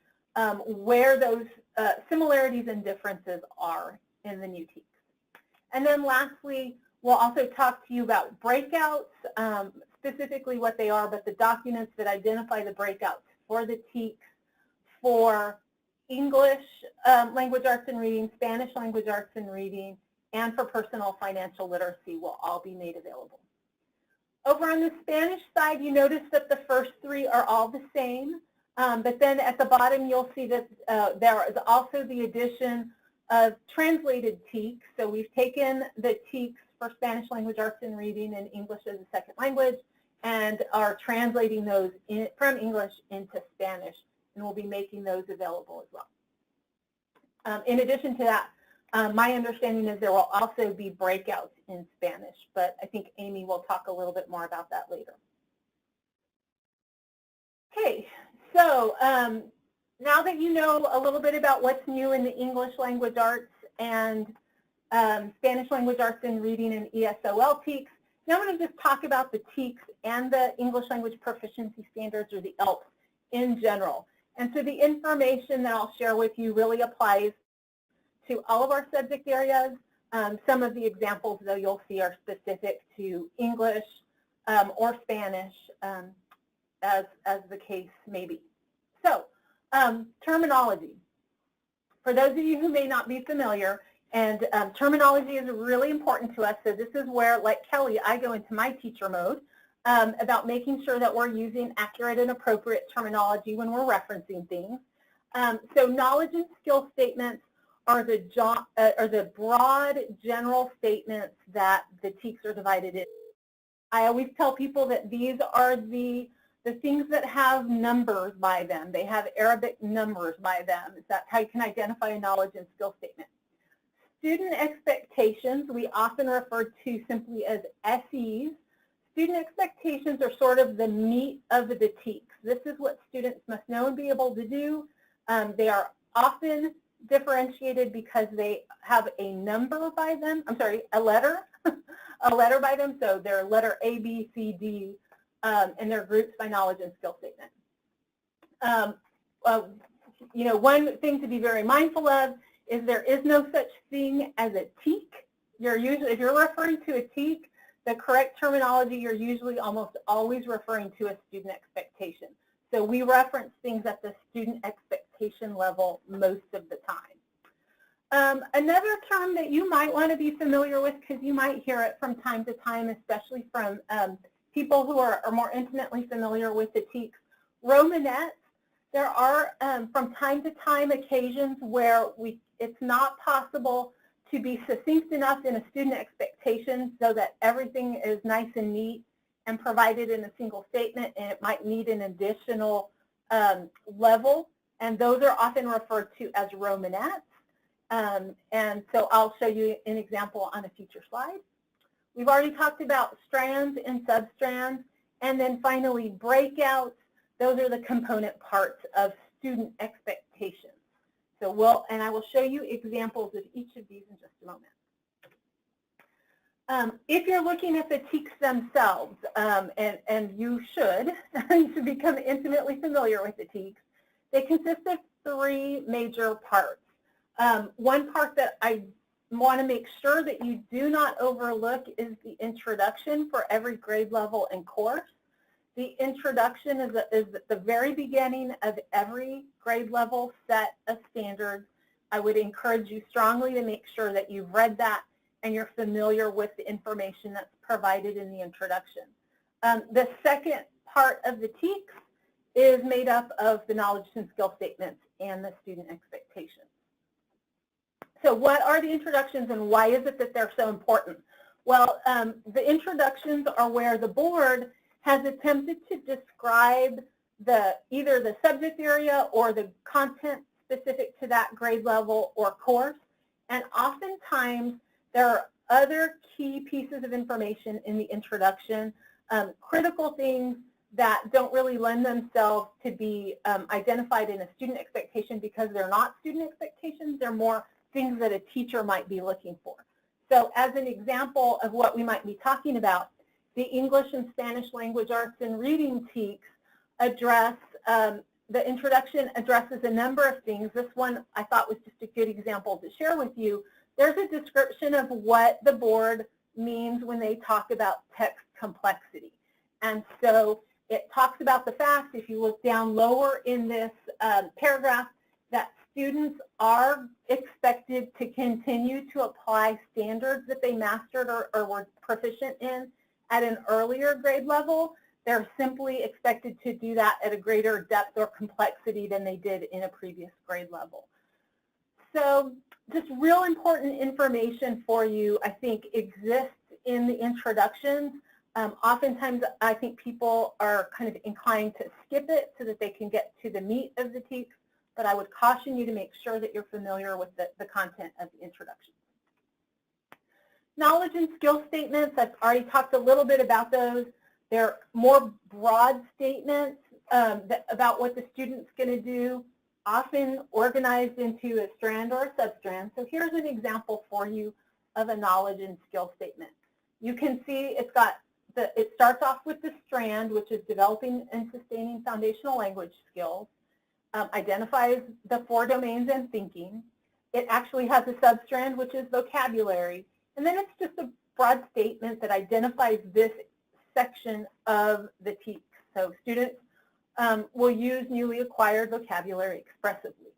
where those similarities and differences are in the new TEKS. And then lastly, we'll also talk to you about breakouts, specifically what they are, but the documents that identify the breakouts for the TEKS for English language arts and reading, Spanish language arts and reading, and for personal financial literacy will all be made available. Over on the Spanish side, you notice that the first 3 are all the same, but then at the bottom you'll see that there is also the addition of translated TEKS. So we've taken the TEKS for Spanish language arts and reading and English as a second language and are translating those from English into Spanish, and we'll be making those available as well. In addition to that, my understanding is there will also be breakouts in Spanish, but I think Amy will talk a little bit more about that later. Okay, so now that you know a little bit about what's new in the English language arts and Spanish language arts and reading and ESOL TEKS, now I'm going to just talk about the TEKS and the English language proficiency standards, or the ELPs, in general. And so the information that I'll share with you really applies to all of our subject areas. Some of the examples, though, you'll see are specific to English or Spanish, as the case may be. So, terminology. For those of you who may not be familiar, and terminology is really important to us, so this is where, like Kelly, I go into my teacher mode about making sure that we're using accurate and appropriate terminology when we're referencing things. So knowledge and skill statements are the broad general statements that the TEKS are divided in. I always tell people that these are the things that have numbers by them. They have Arabic numbers by them. That's how you can identify a knowledge and skill statement. Student expectations, we often refer to simply as SEs. Student expectations are sort of the meat of the TEKS. This is what students must know and be able to do. They are often differentiated because they have a number by them, a letter, a letter by them, so they're letter A, B, C, D, and they're grouped by knowledge and skill statement. You know, one thing to be very mindful of is there is no such thing as a TEK. If you're referring to a TEK, the correct terminology, you're usually almost always referring to a student expectation. So we reference things at the student expectation level most of the time. Another term that you might want to be familiar with, because you might hear it from time to time, especially from people who are more intimately familiar with the TEKS, Romanettes. There are, from time to time, occasions where it's not possible to be succinct enough in a student expectation so that everything is nice and neat and provided in a single statement, and it might need an additional level, and those are often referred to as Romanettes. And so I'll show you an example on a future slide. We've already talked about strands and substrands, and then finally breakouts. Those are the component parts of student expectations. So I will show you examples of each of these in just a moment. If you're looking at the TEKS themselves, and you should become intimately familiar with the TEKS, they consist of three major parts. One part that I want to make sure that you do not overlook is the introduction for every grade level and course. The introduction is at the very beginning of every grade level set of standards. I would encourage you strongly to make sure that you've read that and you're familiar with the information that's provided in the introduction. The second part of the TEKS is made up of the knowledge and skill statements and the student expectations. So what are the introductions and why is it that they're so important? Well, the introductions are where the board has attempted to describe either the subject area or the content specific to that grade level or course. And oftentimes there are other key pieces of information in the introduction, critical things that don't really lend themselves to be identified in a student expectation because they're not student expectations. They're more things that a teacher might be looking for. So as an example of what we might be talking about, the English and Spanish language arts and reading TEKS address, the introduction addresses a number of things. This one I thought was just a good example to share with you. There's a description of what the board means when they talk about text complexity. And so it talks about the fact, if you look down lower in this paragraph, that students are expected to continue to apply standards that they mastered or were proficient in at an earlier grade level. They're simply expected to do that at a greater depth or complexity than they did in a previous grade level. So just real important information for you, I think, exists in the introductions. Oftentimes, I think people are kind of inclined to skip it so that they can get to the meat of the text, but I would caution you to make sure that you're familiar with the content of the introduction. Knowledge and skill statements, I've already talked a little bit about those. They're more broad statements about what the student's going to do, often organized into a strand or a substrand. So here's an example for you of a knowledge and skill statement. You can see it starts off with the strand, which is developing and sustaining foundational language skills, identifies the 4 domains and thinking. It actually has a substrand, which is vocabulary. And then it's just a broad statement that identifies this section of the text. So students will use newly acquired vocabulary expressively.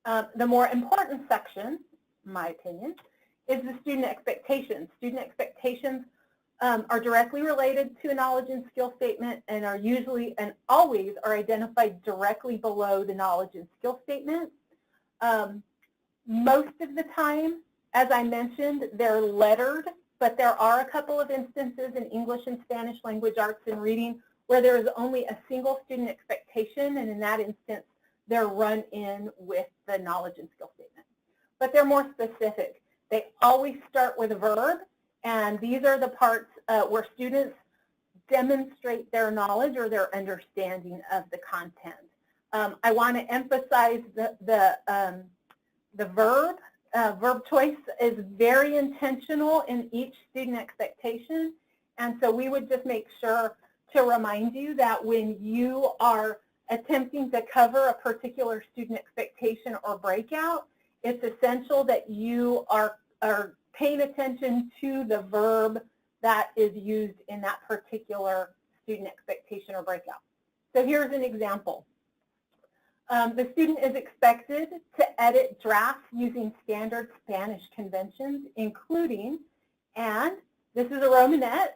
The more important section, in my opinion, is the student expectations. Student expectations are directly related to a knowledge and skill statement and are usually and always are identified directly below the knowledge and skill statement. Most of the time, as I mentioned, they're lettered, but there are a couple of instances in English and Spanish language arts and reading where there is only a single student expectation, and in that instance, they're run in with the knowledge and skill statement. But they're more specific. They always start with a verb, and these are the parts where students demonstrate their knowledge or their understanding of the content. I want to emphasize the verb. Verb choice is very intentional in each student expectation, and so we would just make sure to remind you that when you are attempting to cover a particular student expectation or breakout, it's essential that you are paying attention to the verb that is used in that particular student expectation or breakout. So here's an example. The student is expected to edit drafts using standard Spanish conventions, including, and this is a Romanette,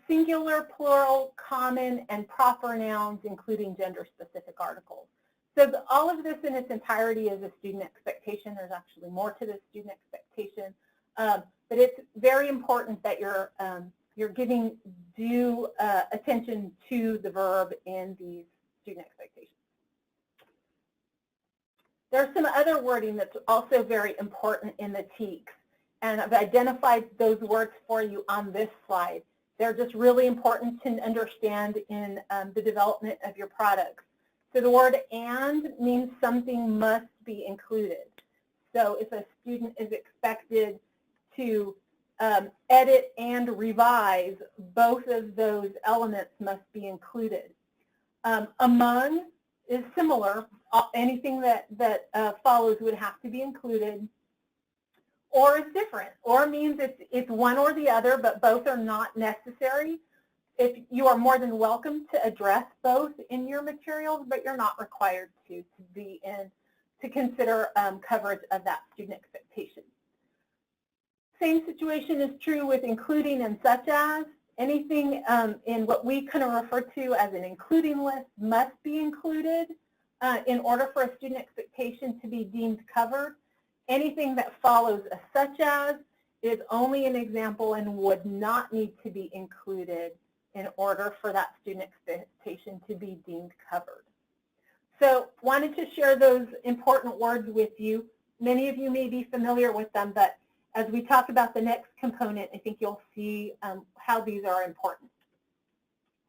singular, plural, common, and proper nouns, including gender-specific articles. So all of this in its entirety is a student expectation. There's actually more to the student expectation, but it's very important that you're giving due attention to the verb in these student expectations. There's some other wording that's also very important in the TEKS, and I've identified those words for you on this slide. They're just really important to understand in the development of your products. So the word "and" means something must be included. So if a student is expected to edit and revise, both of those elements must be included. Among is similar. Anything that follows would have to be included. Or is different. Or means it's one or the other, but both are not necessary. If you are more than welcome to address both in your materials, but you're not required to consider coverage of that student expectation. Same situation is true with including and such as. Anything in what we kind of refer to as an including list must be included in order for a student expectation to be deemed covered. Anything that follows a such as is only an example and would not need to be included in order for that student expectation to be deemed covered. So wanted to share those important words with you. Many of you may be familiar with them, but as we talk about the next component, I think you'll see how these are important.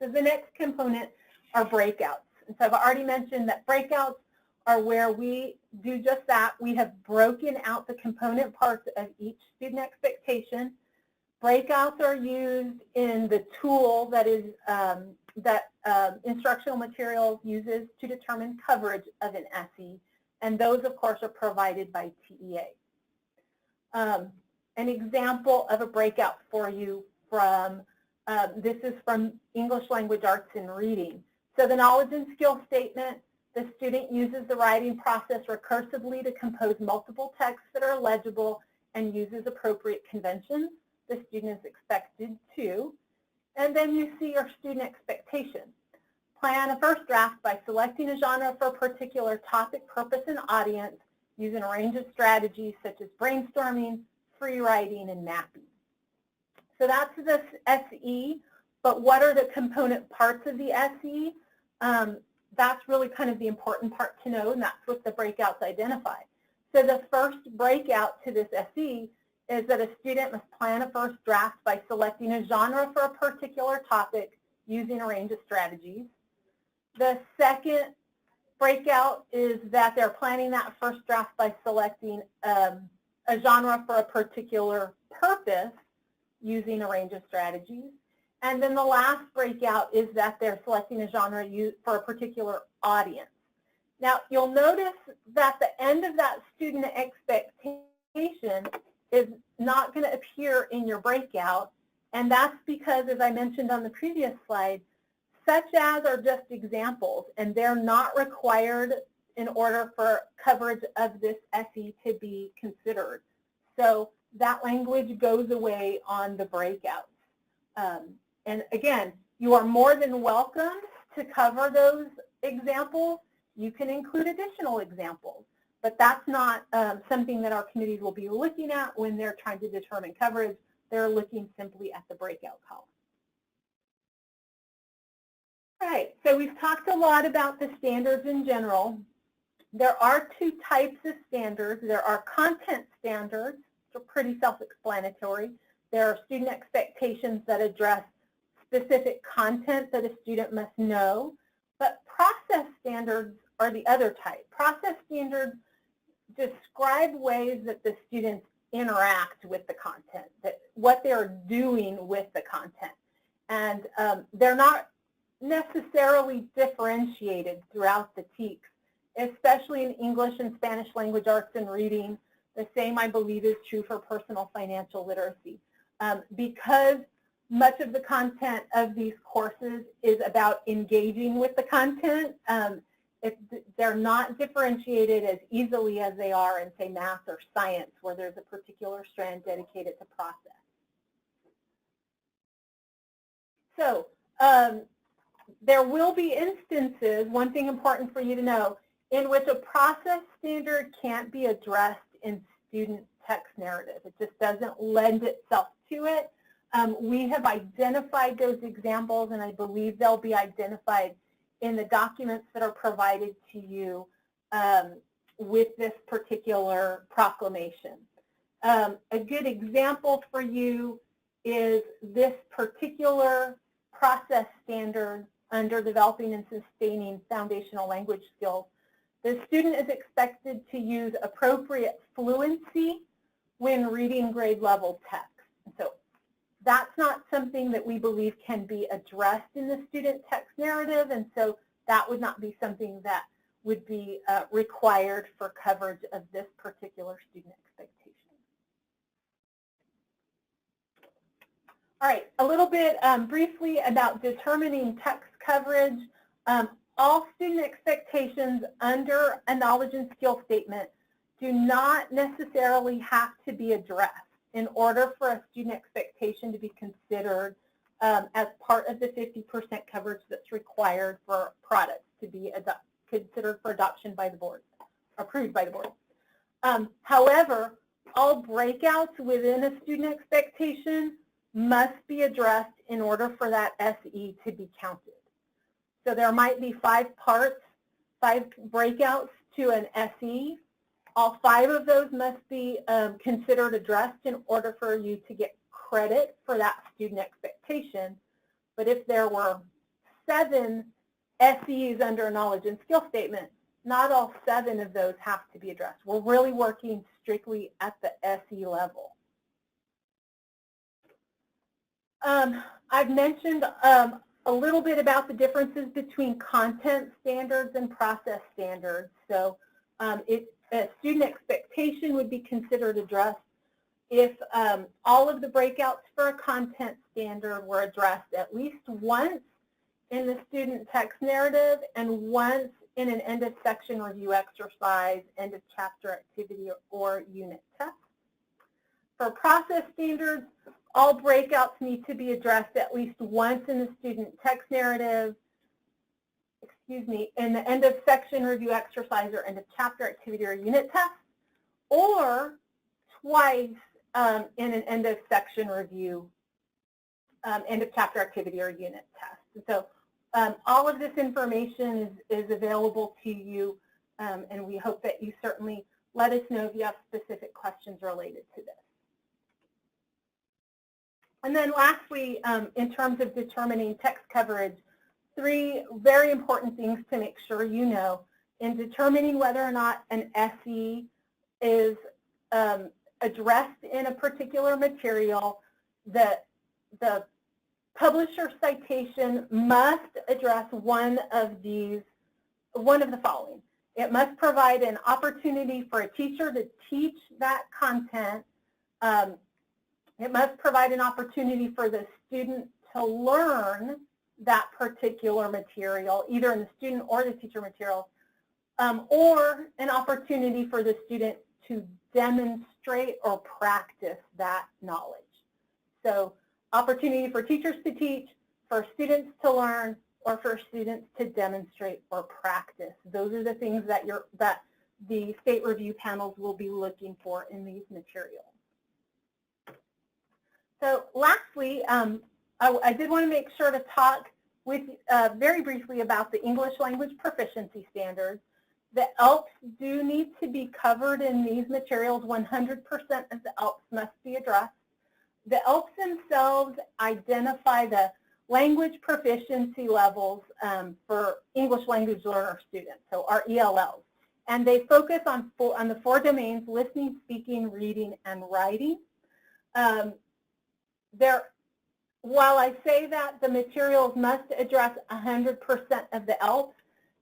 So the next component are breakouts. And so I've already mentioned that breakouts are where we do just that. We have broken out the component parts of each student expectation. Breakouts are used in the tool that is instructional materials uses to determine coverage of an SE, and those, of course, are provided by TEA. An example of a breakout for you from, this is from English Language Arts and Reading. So the knowledge and skill statement, the student uses the writing process recursively to compose multiple texts that are legible and uses appropriate conventions. The student is expected to. And then you see your student expectation. Plan a first draft by selecting a genre for a particular topic, purpose, and audience, using a range of strategies such as brainstorming, free writing, and mapping. So that's the SE, but what are the component parts of the SE? That's really kind of the important part to know, and that's what the breakouts identify. So the first breakout to this SE is that a student must plan a first draft by selecting a genre for a particular topic using a range of strategies. The second breakout is that they're planning that first draft by selecting a genre for a particular purpose using a range of strategies. And then the last breakout is that they're selecting a genre for a particular audience. Now, you'll notice that the end of that student expectation is not going to appear in your breakout, and that's because, as I mentioned on the previous slide, such as are just examples, and they're not required in order for coverage of this SE to be considered. So that language goes away on the breakouts. And again, you are more than welcome to cover those examples. You can include additional examples, but that's not something that our committees will be looking at when they're trying to determine coverage. They're looking simply at the breakout column. All right, so we've talked a lot about the standards in general. There are two types of standards. There are content standards, which are pretty self-explanatory. There are student expectations that address specific content that a student must know. But process standards are the other type. Process standards describe ways that the students interact with the content, what they're doing with the content. And they're not necessarily differentiated throughout the TEKS, especially in English and Spanish language arts and reading. The same, I believe, is true for personal financial literacy. Because much of the content of these courses is about engaging with the content, they're not differentiated as easily as they are in, say, math or science, where there's a particular strand dedicated to process. So there will be instances, one thing important for you to know, in which a process standard can't be addressed in student text narrative. It just doesn't lend itself to it. We have identified those examples, and I believe they'll be identified in the documents that are provided to you with this particular proclamation. A good example for you is this particular process standard under developing and sustaining foundational language skills. The student is expected to use appropriate fluency when reading grade level text. So that's not something that we believe can be addressed in the student text narrative, and so that would not be something that would be required for coverage of this particular student expectation. All right, a little bit briefly about determining text coverage. All student expectations under a knowledge and skill statement do not necessarily have to be addressed in order for a student expectation to be considered as part of the 50% coverage that's required for products to be considered for adoption by the board, approved by the board. However, all breakouts within a student expectation must be addressed in order for that SE to be counted. So there might be 5 parts, 5 breakouts to an SE. All 5 of those must be considered addressed in order for you to get credit for that student expectation. But if there were 7 SEs under a knowledge and skill statement, not all 7 of those have to be addressed. We're really working strictly at the SE level. I've mentioned a little bit about the differences between content standards and process standards. So a student expectation would be considered addressed if all of the breakouts for a content standard were addressed at least once in the student text narrative and once in an end of section review exercise, end of chapter activity, or unit test. For process standards, all breakouts need to be addressed at least once in the student text narrative, in the end of section review exercise or end of chapter activity or unit test. or twice in an end of section review, end of chapter activity or unit test. And so all of this information is available to you, and we hope that you certainly let us know if you have specific questions related to this. And then lastly, in terms of determining text coverage, 3 very important things to make sure you know in determining whether or not an SE is addressed in a particular material. That the publisher citation must address one of the following. It must provide an opportunity for a teacher to teach that content. It must provide an opportunity for the student to learn that particular material, either in the student or the teacher material, or an opportunity for the student to demonstrate or practice that knowledge. So opportunity for teachers to teach, for students to learn, or for students to demonstrate or practice. Those are the things that the state review panels will be looking for in these materials. So lastly, I did want to make sure to talk with very briefly about the English language proficiency standards. The ELPs do need to be covered in these materials. 100% of the ELPs must be addressed. The ELPs themselves identify the language proficiency levels for English language learner students, so our ELLs. And they focus on the 4 domains: listening, speaking, reading, and writing. While I say that the materials must address 100% of the ELPs,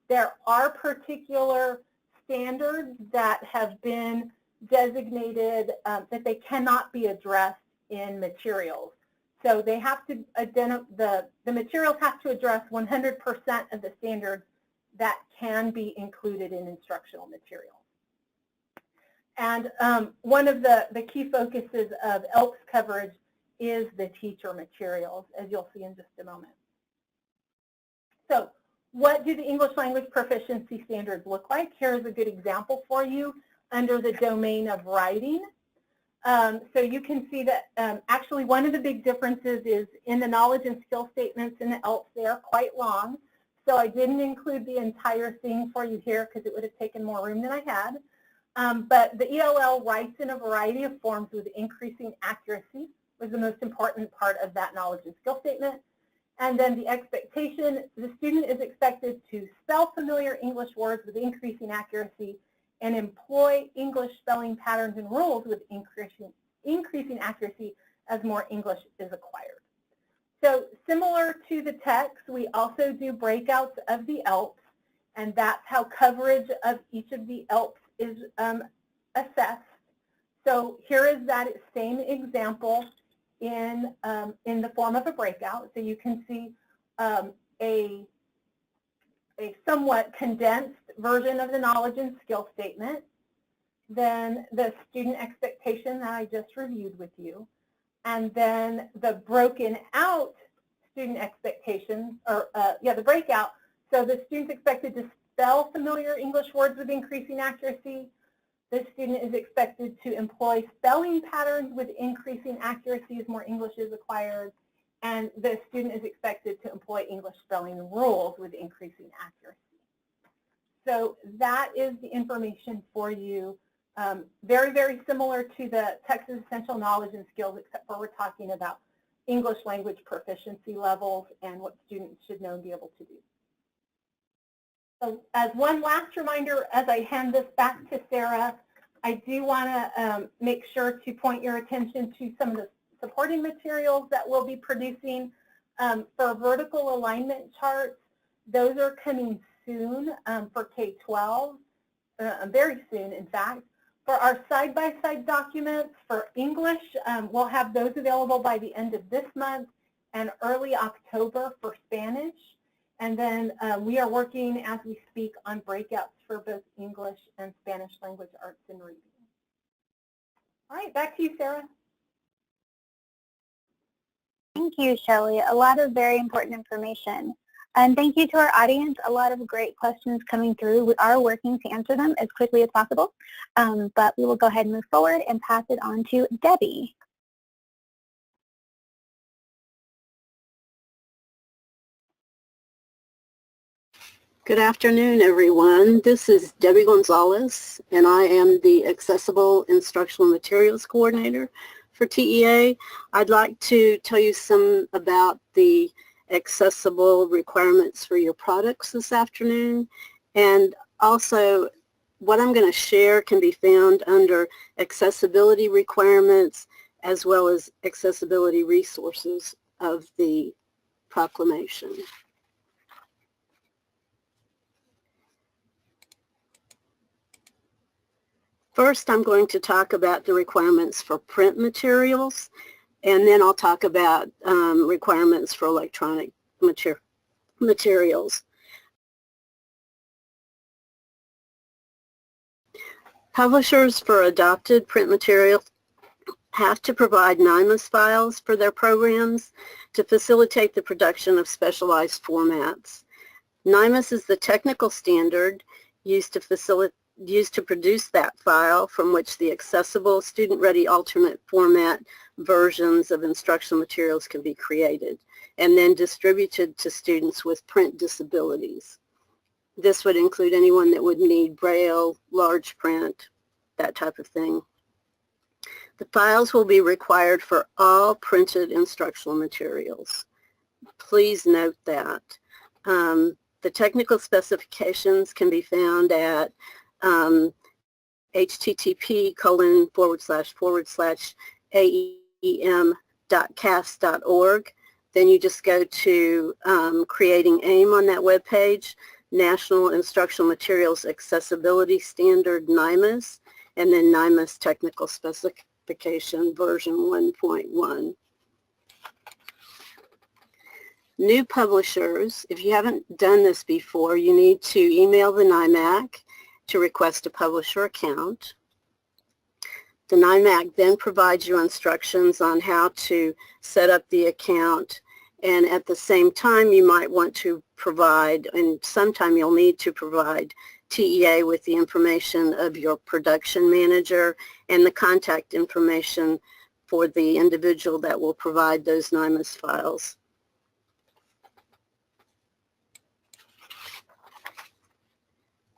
there are particular standards that have been designated that they cannot be addressed in materials. So they have to the materials have to address 100% of the standards that can be included in instructional materials. And one of the key focuses of ELPs coverage is the teacher materials, as you'll see in just a moment. So what do the English language proficiency standards look like? Here's a good example for you under the domain of writing. So you can see that actually one of the big differences is in the knowledge and skill statements in the ELPs. They are quite long. So I didn't include the entire thing for you here because it would have taken more room than I had. But the ELL writes in a variety of forms with increasing accuracy was the most important part of that knowledge and skill statement. And then the expectation, the student is expected to spell familiar English words with increasing accuracy and employ English spelling patterns and rules with increasing accuracy as more English is acquired. So similar to the text, we also do breakouts of the ELPs, and that's how coverage of each of the ELPs is assessed. So here is that same example in the form of a breakout. So you can see a somewhat condensed version of the knowledge and skill statement, then the student expectation that I just reviewed with you, and then the broken out student expectations, or the breakout. So the student's expected to spell familiar English words with increasing accuracy. The student is expected to employ spelling patterns with increasing accuracy as more English is acquired. And the student is expected to employ English spelling rules with increasing accuracy. So that is the information for you. Very, very similar to the Texas Essential Knowledge and Skills, except for we're talking about English language proficiency levels and what students should know and be able to do. So as one last reminder, as I hand this back to Sarah, I do want to make sure to point your attention to some of the supporting materials that we'll be producing for vertical alignment charts. Those are coming soon for K-12, very soon, in fact. For our side-by-side documents for English, we'll have those available by the end of this month and early October for Spanish. And then we are working as we speak on breakouts for both English and Spanish language arts and reading. All right, back to you, Sarah. Thank you, Shelley. A lot of very important information. And thank you to our audience. A lot of great questions coming through. We are working to answer them as quickly as possible, but we will go ahead and move forward and pass it on to Debbie. Good afternoon, everyone. This is Debbie Gonzalez, and I am the Accessible Instructional Materials Coordinator for TEA. I'd like to tell you some about the accessible requirements for your products this afternoon, and also what I'm going to share can be found under accessibility requirements as well as accessibility resources of the proclamation. First, I'm going to talk about the requirements for print materials, and then I'll talk about requirements for electronic materials. Publishers for adopted print materials have to provide NIMAS files for their programs to facilitate the production of specialized formats. NIMAS is the technical standard used to produce that file from which the accessible, student-ready alternate format versions of instructional materials can be created and then distributed to students with print disabilities. This would include anyone that would need Braille, large print, that type of thing. The files will be required for all printed instructional materials. Please note that. The technical specifications can be found at http://aem.cas.org. Then you just go to Creating AIM on that webpage, National Instructional Materials Accessibility Standard NIMAS, and then NIMAS Technical Specification version 1.1. New publishers, if you haven't done this before, you need to email the NIMAC to request a publisher account. The NIMAC then provides you instructions on how to set up the account, and at the same time you might want to provide, and sometime you'll need to provide, TEA with the information of your production manager and the contact information for the individual that will provide those NIMAS files.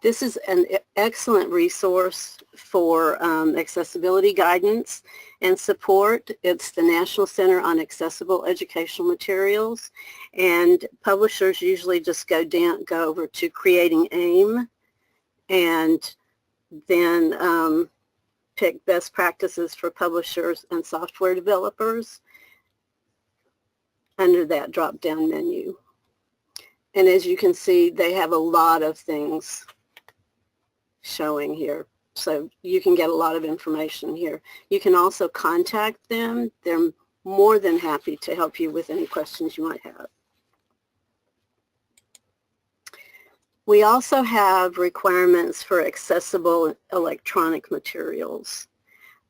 This is an excellent resource for accessibility guidance and support. It's the National Center on Accessible Educational Materials, and publishers usually just go over to Creating AIM and then pick best practices for publishers and software developers under that drop-down menu. And as you can see, they have a lot of things showing here, so you can get a lot of information here. You can also contact them. They're more than happy to help you with any questions you might have. We also have requirements for accessible electronic materials.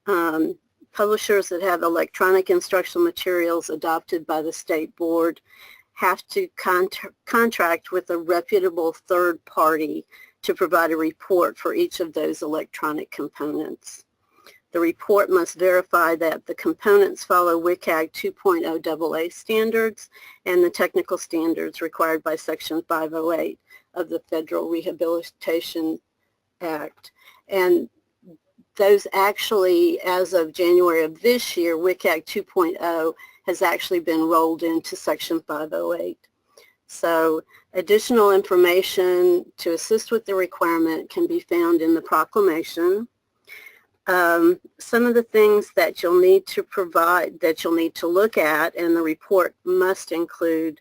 Publishers that have electronic instructional materials adopted by the state board have to contract with a reputable third party to provide a report for each of those electronic components. The report must verify that the components follow WCAG 2.0 AA standards and the technical standards required by Section 508 of the Federal Rehabilitation Act. And those actually, as of January of this year, WCAG 2.0 has actually been rolled into Section 508. So additional information to assist with the requirement can be found in the proclamation. Some of the things that you'll need to provide, that you'll need to look at, and the report must include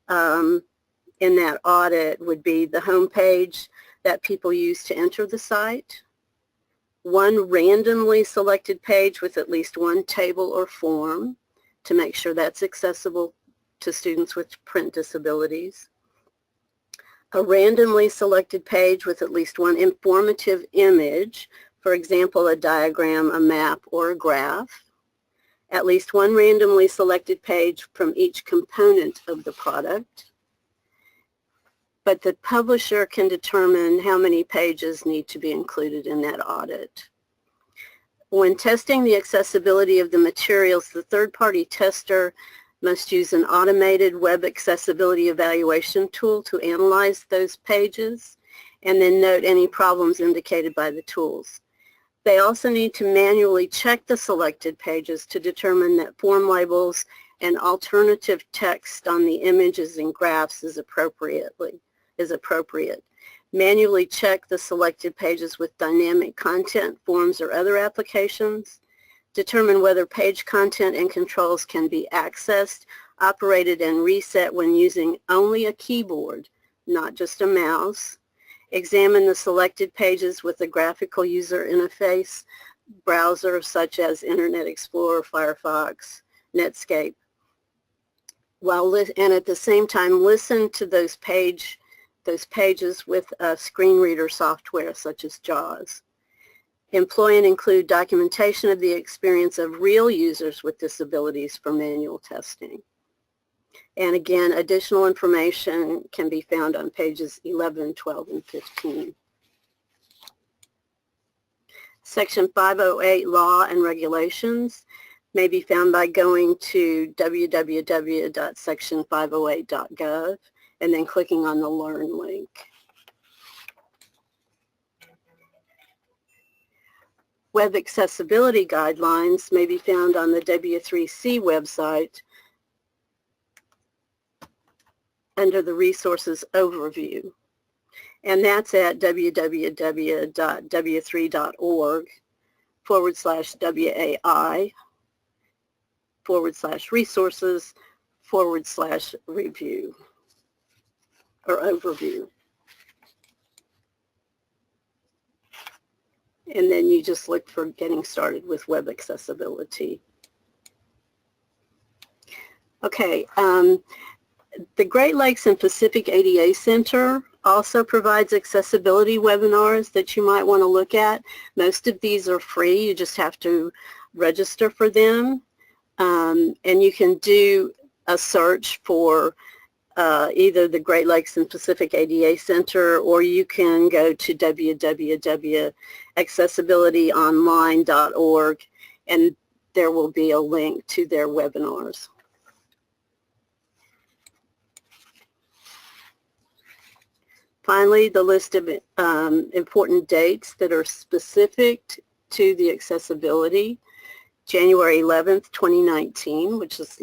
in that audit, would be the home page that people use to enter the site, one randomly selected page with at least one table or form to make sure that's accessible to students with print disabilities, a randomly selected page with at least one informative image, for example, a diagram, a map, or a graph, at least one randomly selected page from each component of the product, but the publisher can determine how many pages need to be included in that audit. When testing the accessibility of the materials, the third-party tester must use an automated web accessibility evaluation tool to analyze those pages and then note any problems indicated by the tools. They also need to manually check the selected pages to determine that form labels and alternative text on the images and graphs is appropriate. Manually check the selected pages with dynamic content, forms, or other applications. Determine whether page content and controls can be accessed, operated, and reset when using only a keyboard, not just a mouse. Examine the selected pages with a graphical user interface browser such as Internet Explorer, Firefox, Netscape. And at the same time, listen to those pages with screen reader software such as JAWS. Employ and include documentation of the experience of real users with disabilities for manual testing. And again, additional information can be found on pages 11, 12, and 15. Section 508, Law and Regulations, may be found by going to www.section508.gov and then clicking on the Learn link. Web accessibility guidelines may be found on the W3C website under the Resources Overview. And that's at www.w3.org/WAI/resources/review or overview. And then you just look for getting started with web accessibility. Okay, the Great Lakes and Pacific ADA Center also provides accessibility webinars that you might want to look at. Most of these are free. You just have to register for them. And you can do a search for either the Great Lakes and Pacific ADA Center, or you can go to www.accessibilityonline.org and there will be a link to their webinars. Finally, the list of important dates that are specific to the accessibility. January 11th, 2019, which is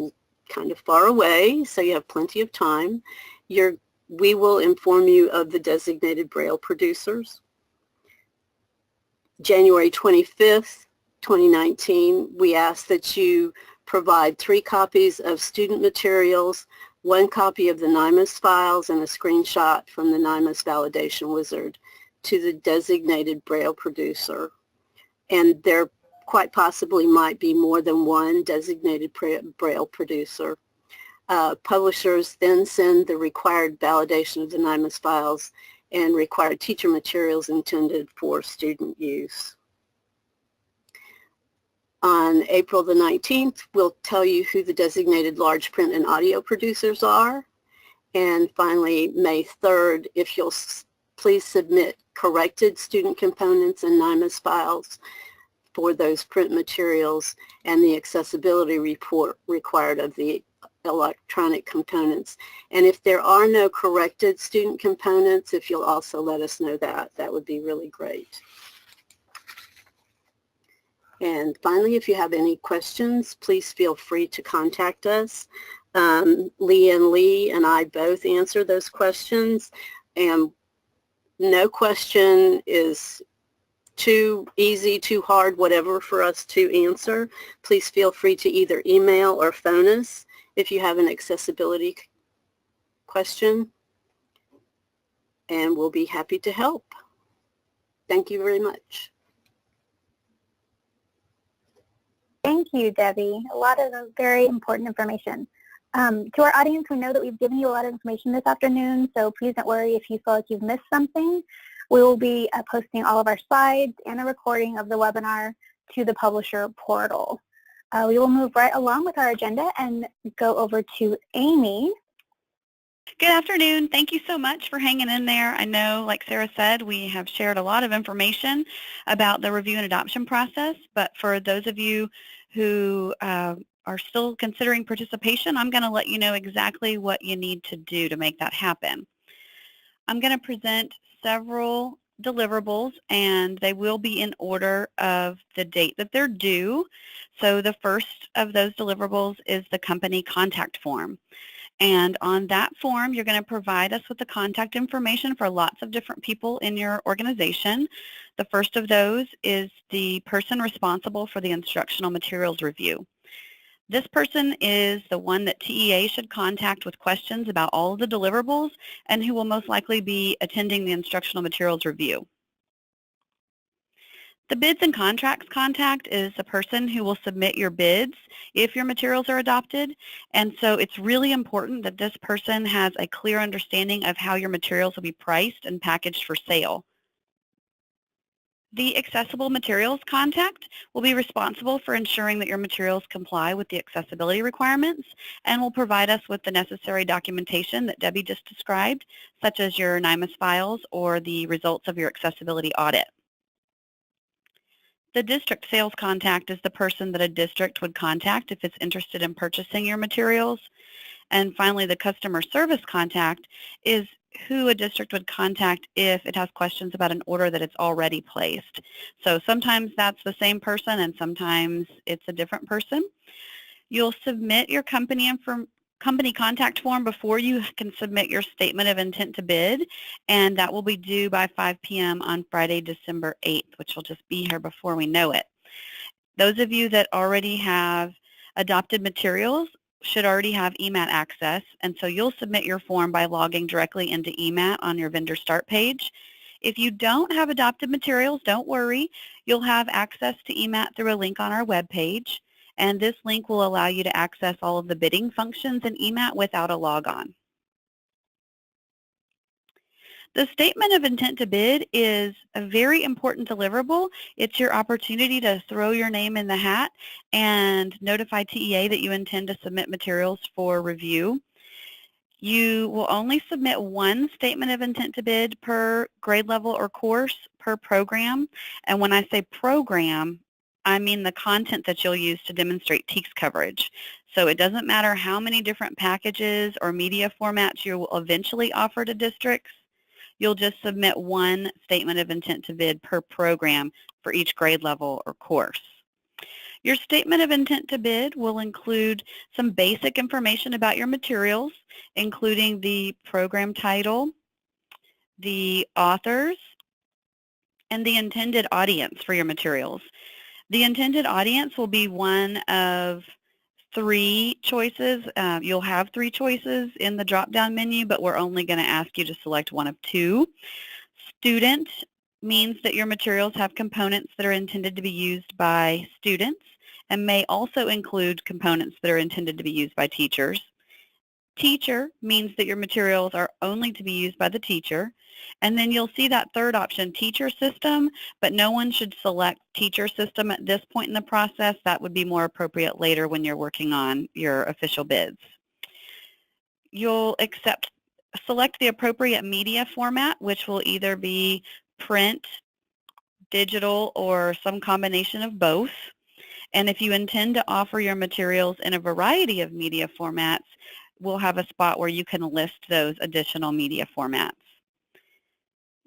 kind of far away, so you have plenty of time. We will inform you of the designated Braille producers. January 25th, 2019, we ask that you provide 3 copies of student materials, 1 copy of the NIMAS files, and a screenshot from the NIMAS validation wizard to the designated Braille producer. And there quite possibly might be more than one designated Braille producer. Publishers then send the required validation of the NIMAS files and required teacher materials intended for student use. On April the 19th, we'll tell you who the designated large print and audio producers are. And finally, May 3rd, if you'll please submit corrected student components and NIMAS files for those print materials and the accessibility report required of the electronic components. And if there are no corrected student components, if you'll also let us know that, that would be really great. And finally, if you have any questions, please feel free to contact us. Lee and I both answer those questions, and no question is too easy, too hard, whatever for us to answer. Please feel free to either email or phone us if you have an accessibility question, and we'll be happy to help. Thank you very much. Thank you, Debbie. A lot of very important information. To our audience, we know that we've given you a lot of information this afternoon, so please don't worry if you feel like you've missed something. We will be posting all of our slides and a recording of the webinar to the publisher portal. We will move right along with our agenda and go over to Amy Good afternoon. Thank you so much for hanging in there. I know, like Sarah said, we have shared a lot of information about the review and adoption process, but for those of you who are still considering participation, I'm going to let you know exactly what you need to do to make that happen. I'm going to present several deliverables, and they will be in order of the date that they're due. So the first of those deliverables is the company contact form. And on that form, you're going to provide us with the contact information for lots of different people in your organization. The first of those is the person responsible for the instructional materials review. This person is the one that TEA should contact with questions about all of the deliverables and who will most likely be attending the instructional materials review. The bids and contracts contact is the person who will submit your bids if your materials are adopted, and so it's really important that this person has a clear understanding of how your materials will be priced and packaged for sale. The accessible materials contact will be responsible for ensuring that your materials comply with the accessibility requirements and will provide us with the necessary documentation that Debbie just described, such as your NIMAS files or the results of your accessibility audit. The district sales contact is the person that a district would contact if it's interested in purchasing your materials. And finally, the customer service contact is who a district would contact if it has questions about an order that it's already placed. So sometimes that's the same person and sometimes it's a different person. You'll submit your company contact form before you can submit your statement of intent to bid, and that will be due by 5 p.m. on Friday, December 8th, which will just be here before we know it. Those of you that already have adopted materials should already have EMAT access, and so you'll submit your form by logging directly into EMAT on your vendor start page. If you don't have adopted materials, don't worry. You'll have access to EMAT through a link on our webpage. And this link will allow you to access all of the bidding functions in EMAT without a logon. The statement of intent to bid is a very important deliverable. It's your opportunity to throw your name in the hat and notify TEA that you intend to submit materials for review. You will only submit one statement of intent to bid per grade level or course per program. And when I say program, I mean the content that you'll use to demonstrate TEKS coverage. So it doesn't matter how many different packages or media formats you will eventually offer to districts. You'll just submit one statement of intent to bid per program for each grade level or course. Your statement of intent to bid will include some basic information about your materials, including the program title, the authors, and the intended audience for your materials. The intended audience will be one of three choices. You'll have three choices in the drop-down menu, but we're only going to ask you to select one of two. Student means that your materials have components that are intended to be used by students and may also include components that are intended to be used by teachers. Teacher means that your materials are only to be used by the teacher. And then you'll see that third option, teacher system, but no one should select teacher system at this point in the process. That would be more appropriate later when you're working on your official bids. You'll select the appropriate media format, which will either be print, digital, or some combination of both. And if you intend to offer your materials in a variety of media formats, we'll have a spot where you can list those additional media formats.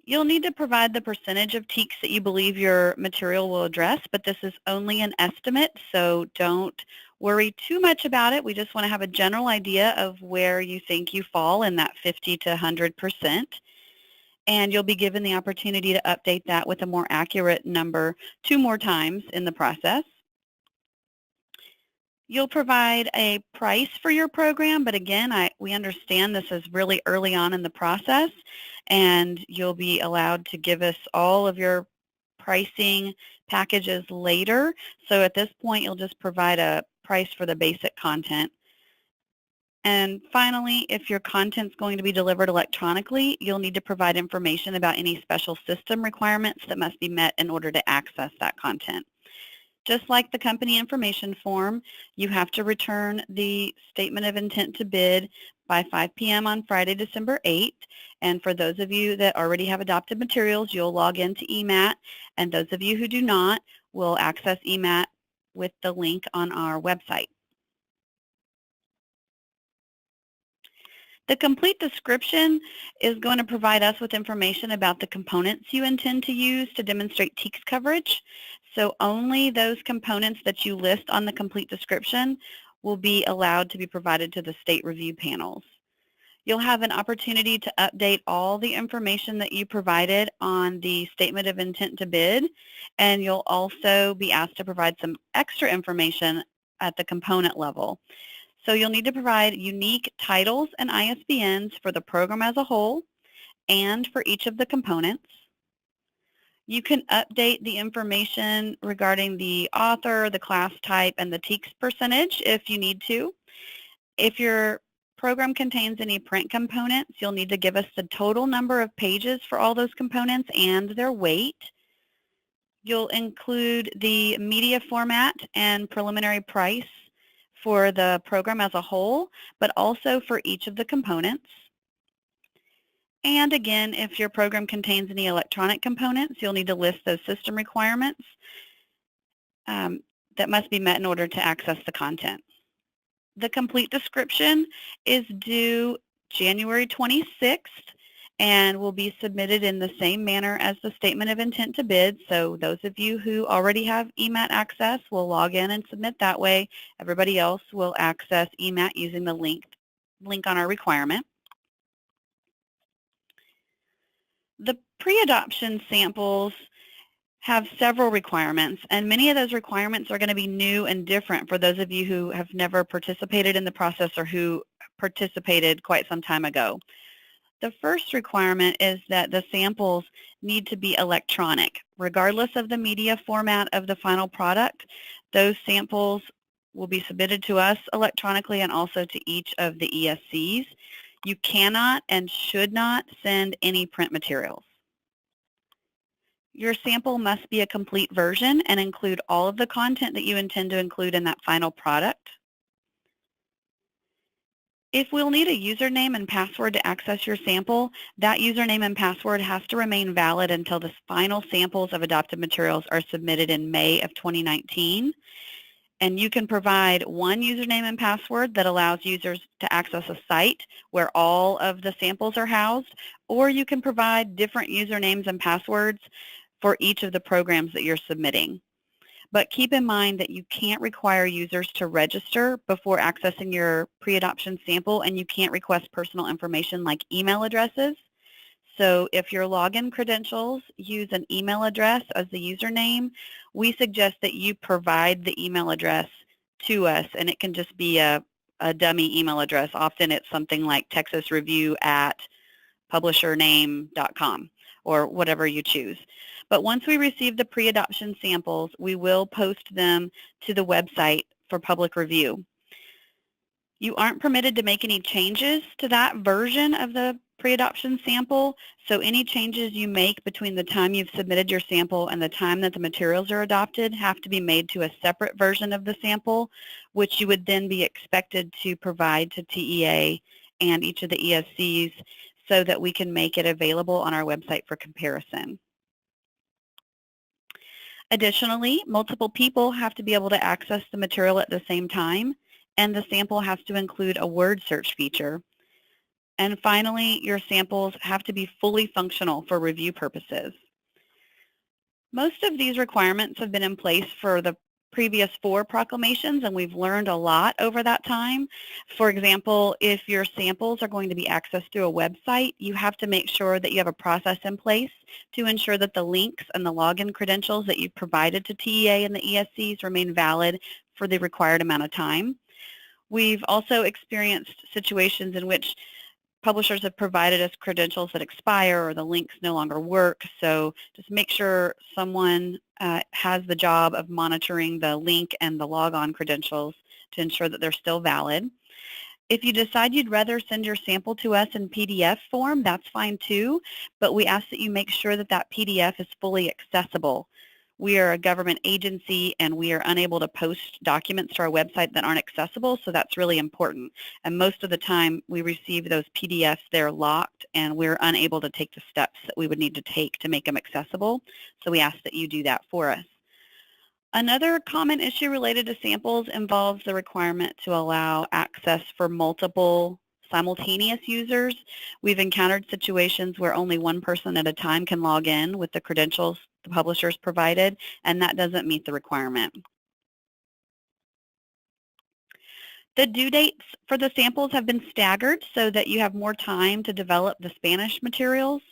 You'll need to provide the percentage of TEKS that you believe your material will address, but this is only an estimate, so don't worry too much about it. We just want to have a general idea of where you think you fall in that 50 to 100%. And you'll be given the opportunity to update that with a more accurate number 2 more times in the process. You'll provide a price for your program, but again, we understand this is really early on in the process, and you'll be allowed to give us all of your pricing packages later. So at this point, you'll just provide a price for the basic content. And finally, if your content's going to be delivered electronically, you'll need to provide information about any special system requirements that must be met in order to access that content. Just like the company information form, you have to return the statement of intent to bid by 5 p.m. on Friday, December 8th. And for those of you that already have adopted materials, you'll log into EMAT, and those of you who do not will access EMAT with the link on our website. The complete description is going to provide us with information about the components you intend to use to demonstrate TEKS coverage. So only those components that you list on the complete description will be allowed to be provided to the state review panels. You'll have an opportunity to update all the information that you provided on the statement of intent to bid, and you'll also be asked to provide some extra information at the component level. So you'll need to provide unique titles and ISBNs for the program as a whole and for each of the components. You can update the information regarding the author, the class type, and the TEKS percentage if you need to. If your program contains any print components, you'll need to give us the total number of pages for all those components and their weight. You'll include the media format and preliminary price for the program as a whole, but also for each of the components. And again, if your program contains any electronic components, you'll need to list those system requirements that must be met in order to access the content. The complete description is due January 26th and will be submitted in the same manner as the statement of intent to bid. So those of you who already have EMAT access will log in and submit that way. Everybody else will access EMAT using the link on our requirement. The pre-adoption samples have several requirements, and many of those requirements are going to be new and different for those of you who have never participated in the process or who participated quite some time ago. The first requirement is that the samples need to be electronic. Regardless of the media format of the final product, those samples will be submitted to us electronically and also to each of the ESCs. You cannot and should not send any print materials. Your sample must be a complete version and include all of the content that you intend to include in that final product. If we'll need a username and password to access your sample, that username and password has to remain valid until the final samples of adopted materials are submitted in May of 2019. And you can provide one username and password that allows users to access a site where all of the samples are housed, or you can provide different usernames and passwords for each of the programs that you're submitting. But keep in mind that you can't require users to register before accessing your pre-adoption sample, and you can't request personal information like email addresses. So if your login credentials use an email address as the username, we suggest that you provide the email address to us, and it can just be a dummy email address. Often it's something like texasreview@publishername.com or whatever you choose. But once we receive the pre-adoption samples, we will post them to the website for public review. You aren't permitted to make any changes to that version of the pre-adoption sample, so any changes you make between the time you've submitted your sample and the time that the materials are adopted have to be made to a separate version of the sample, which you would then be expected to provide to TEA and each of the ESCs so that we can make it available on our website for comparison. Additionally, multiple people have to be able to access the material at the same time, and the sample has to include a word search feature. And finally, your samples have to be fully functional for review purposes. Most of these requirements have been in place for the previous 4 proclamations, and we've learned a lot over that time. For example, if your samples are going to be accessed through a website, you have to make sure that you have a process in place to ensure that the links and the login credentials that you've provided to TEA and the ESCs remain valid for the required amount of time. We've also experienced situations in which publishers have provided us credentials that expire or the links no longer work, so just make sure someone has the job of monitoring the link and the logon credentials to ensure that they're still valid. If you decide you'd rather send your sample to us in PDF form, that's fine too, but we ask that you make sure that that PDF is fully accessible. We are a government agency and we are unable to post documents to our website that aren't accessible, so that's really important. And most of the time we receive those PDFs, they're locked, and we're unable to take the steps that we would need to take to make them accessible. So we ask that you do that for us. Another common issue related to samples involves the requirement to allow access for multiple simultaneous users. We've encountered situations where only one person at a time can log in with the credentials the publishers provided, and that doesn't meet the requirement. The due dates for the samples have been staggered so that you have more time to develop the Spanish materials.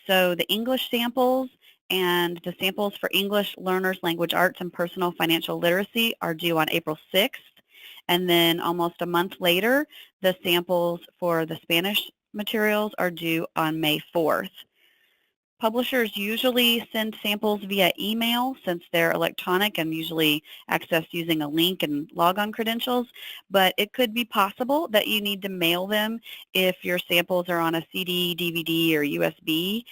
So the English samples and the samples for English learners, language arts, and personal financial literacy are due on April 6th. And then almost a month later, the samples for the Spanish materials are due on May 4th. Publishers usually send samples via email since they're electronic and usually accessed using a link and logon credentials, but it could be possible that you need to mail them if your samples are on a CD, DVD, or USB,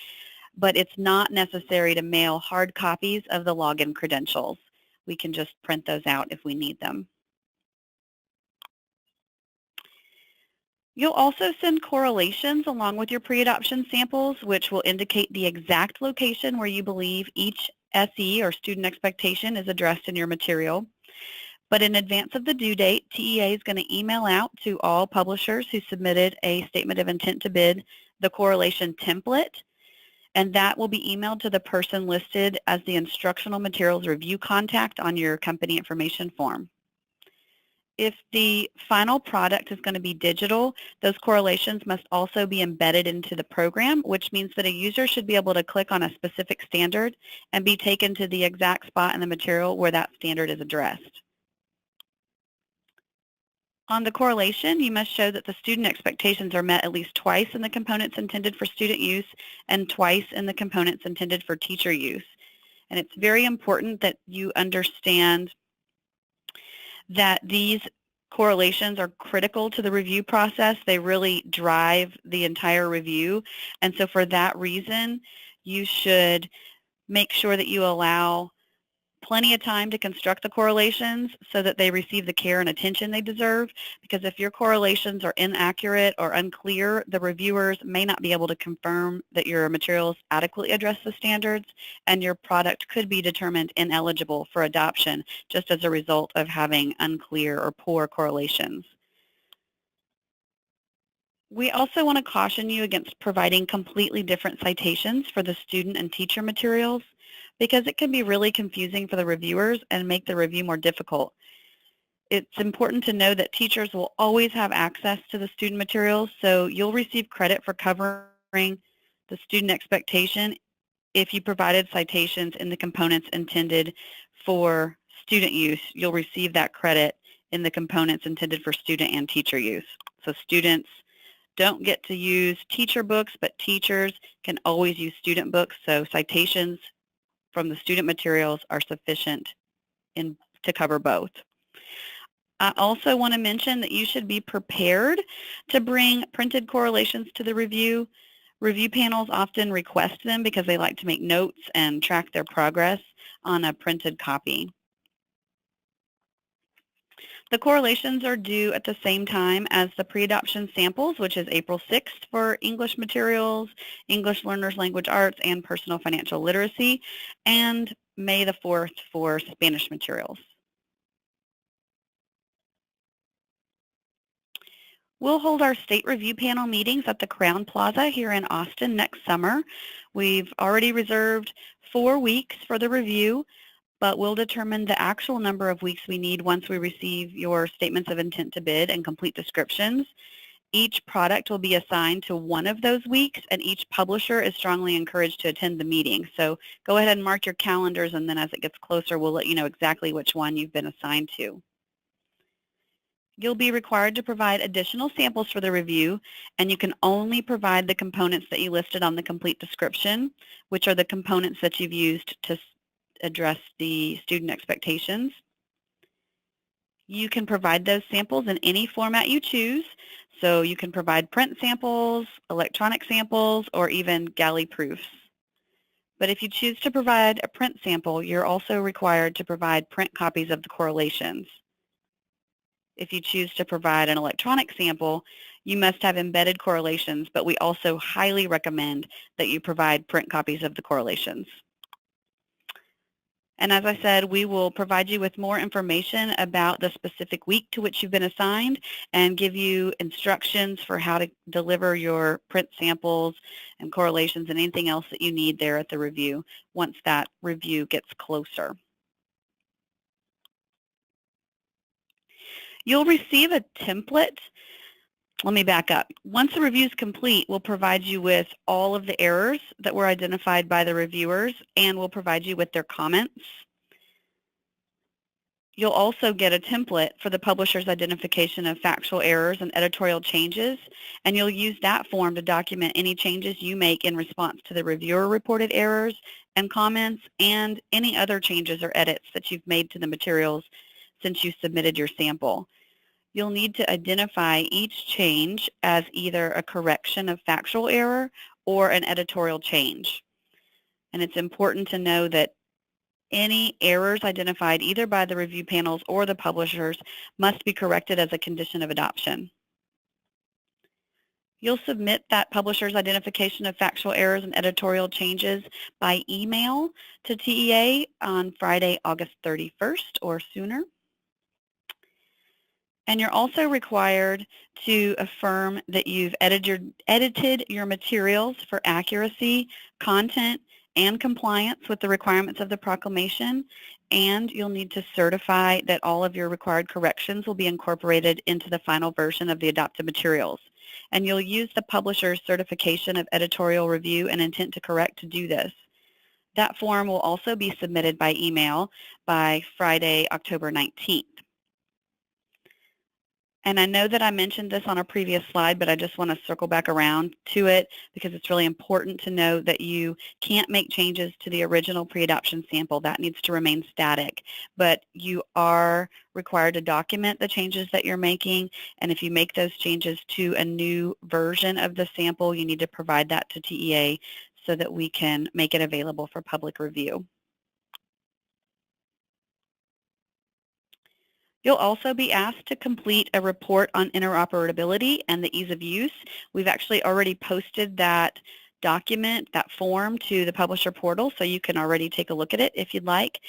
but it's not necessary to mail hard copies of the login credentials. We can just print those out if we need them. You'll also send correlations along with your pre-adoption samples, which will indicate the exact location where you believe each SE or student expectation is addressed in your material. But in advance of the due date, TEA is going to email out to all publishers who submitted a statement of intent to bid the correlation template, and that will be emailed to the person listed as the instructional materials review contact on your company information form. If the final product is going to be digital, those correlations must also be embedded into the program, which means that a user should be able to click on a specific standard and be taken to the exact spot in the material where that standard is addressed. On the correlation, you must show that the student expectations are met at least twice in the components intended for student use and twice in the components intended for teacher use. And it's very important that you understand that these correlations are critical to the review process. They really drive the entire review. And so for that reason, you should make sure that you allow plenty of time to construct the correlations so that they receive the care and attention they deserve, because if your correlations are inaccurate or unclear, the reviewers may not be able to confirm that your materials adequately address the standards, and your product could be determined ineligible for adoption just as a result of having unclear or poor correlations. We also want to caution you against providing completely different citations for the student and teacher materials, because it can be really confusing for the reviewers and make the review more difficult. It's important to know that teachers will always have access to the student materials, so you'll receive credit for covering the student expectation if you provided citations in the components intended for student use. You'll receive that credit in the components intended for student and teacher use. So students don't get to use teacher books, but teachers can always use student books, so citations from the student materials are sufficient to cover both. I also want to mention that you should be prepared to bring printed correlations to the review. Review panels often request them because they like to make notes and track their progress on a printed copy. The correlations are due at the same time as the pre-adoption samples, which is April 6th for English materials, English learners, language arts, and personal financial literacy, and May the 4th for Spanish materials. We'll hold our state review panel meetings at the Crown Plaza here in Austin next summer. We've already reserved 4 weeks for the review, but we'll determine the actual number of weeks we need once we receive your statements of intent to bid and complete descriptions. Each product will be assigned to one of those weeks, and each publisher is strongly encouraged to attend the meeting. So go ahead and mark your calendars, and then as it gets closer, we'll let you know exactly which one you've been assigned to. You'll be required to provide additional samples for the review, and you can only provide the components that you listed on the complete description, which are the components that you've used to address the student expectations. You can provide those samples in any format you choose, so you can provide print samples, electronic samples, or even galley proofs. But if you choose to provide a print sample, you're also required to provide print copies of the correlations. If you choose to provide an electronic sample, you must have embedded correlations, but we also highly recommend that you provide print copies of the correlations. And as I said, we will provide you with more information about the specific week to which you've been assigned and give you instructions for how to deliver your print samples and correlations and anything else that you need there at the review once that review gets closer. You'll receive a template. Let me back up. Once the review is complete, we'll provide you with all of the errors that were identified by the reviewers, and we'll provide you with their comments. You'll also get a template for the publisher's identification of factual errors and editorial changes, and you'll use that form to document any changes you make in response to the reviewer-reported errors and comments and any other changes or edits that you've made to the materials since you submitted your sample. You'll need to identify each change as either a correction of factual error or an editorial change. And it's important to know that any errors identified either by the review panels or the publishers must be corrected as a condition of adoption. You'll submit that publisher's identification of factual errors and editorial changes by email to TEA on Friday, August 31st or sooner. And you're also required to affirm that you've edited your materials for accuracy, content, and compliance with the requirements of the proclamation, and you'll need to certify that all of your required corrections will be incorporated into the final version of the adopted materials. And you'll use the publisher's certification of editorial review and intent to correct to do this. That form will also be submitted by email by Friday, October 19th. And I know that I mentioned this on a previous slide, but I just want to circle back around to it because it's really important to know that you can't make changes to the original pre-adoption sample. That needs to remain static. But you are required to document the changes that you're making, and if you make those changes to a new version of the sample, you need to provide that to TEA so that we can make it available for public review. You'll also be asked to complete a report on interoperability and the ease of use. We've actually already posted that document, that form, to the publisher portal, so you can already take a look at it if you'd like.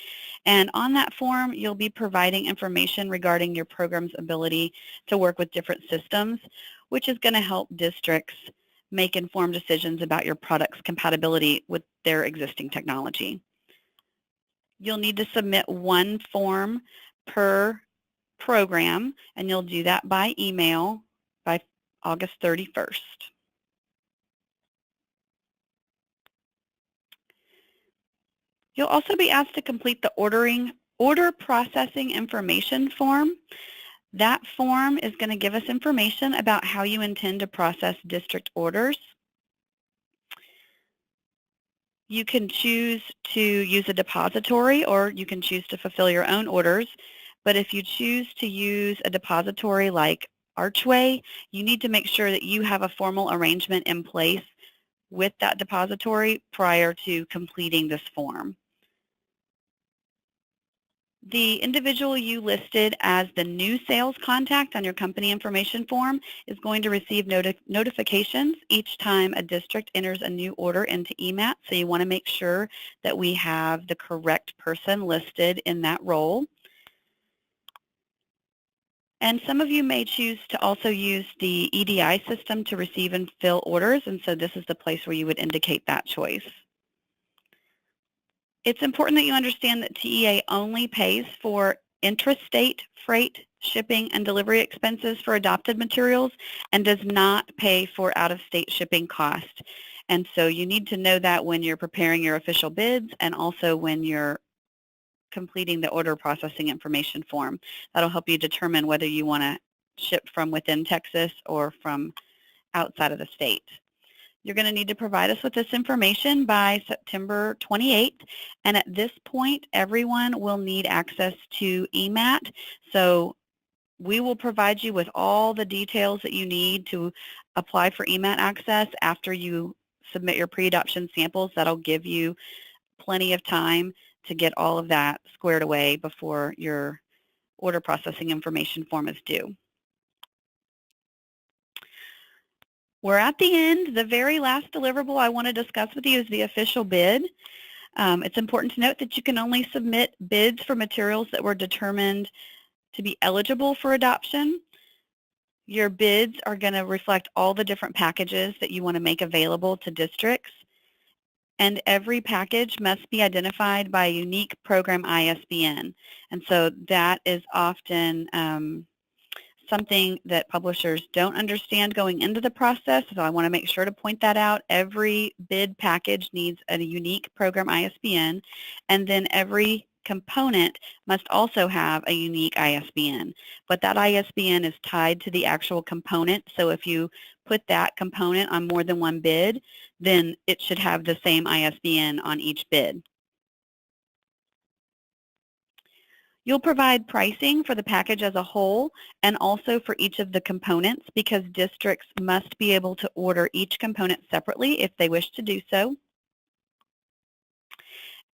And on that form, you'll be providing information regarding your program's ability to work with different systems, which is going to help districts make informed decisions about your product's compatibility with their existing technology. You'll need to submit one form per program, and you'll do that by email by August 31st. You'll also be asked to complete the order processing information form. That form is going to give us information about how you intend to process district orders. You can choose to use a depository, or you can choose to fulfill your own orders. But if you choose to use a depository like Archway, you need to make sure that you have a formal arrangement in place with that depository prior to completing this form. The individual you listed as the new sales contact on your company information form is going to receive notifications each time a district enters a new order into EMAT, so you want to make sure that we have the correct person listed in that role. And some of you may choose to also use the EDI system to receive and fill orders, and so this is the place where you would indicate that choice. It's important that you understand that TEA only pays for intrastate freight, shipping, and delivery expenses for adopted materials and does not pay for out-of-state shipping costs. And so you need to know that when you're preparing your official bids and also when you're completing the order processing information form. That'll help you determine whether you want to ship from within Texas or from outside of the state. You're going to need to provide us with this information by September 28th, and at this point, everyone will need access to EMAT, so we will provide you with all the details that you need to apply for EMAT access after you submit your pre-adoption samples. That'll give you plenty of time to get all of that squared away before your order processing information form is due. We're at the end. The very last deliverable I want to discuss with you is the official bid. It's important to note that you can only submit bids for materials that were determined to be eligible for adoption. Your bids are going to reflect all the different packages that you want to make available to districts. And every package must be identified by a unique program ISBN. And so that is often something that publishers don't understand going into the process, so I want to make sure to point that out. Every bid package needs a unique program ISBN, and then every component must also have a unique ISBN. But that ISBN is tied to the actual component, so if you put that component on more than one bid, then it should have the same ISBN on each bid. You'll provide pricing for the package as a whole and also for each of the components, because districts must be able to order each component separately if they wish to do so.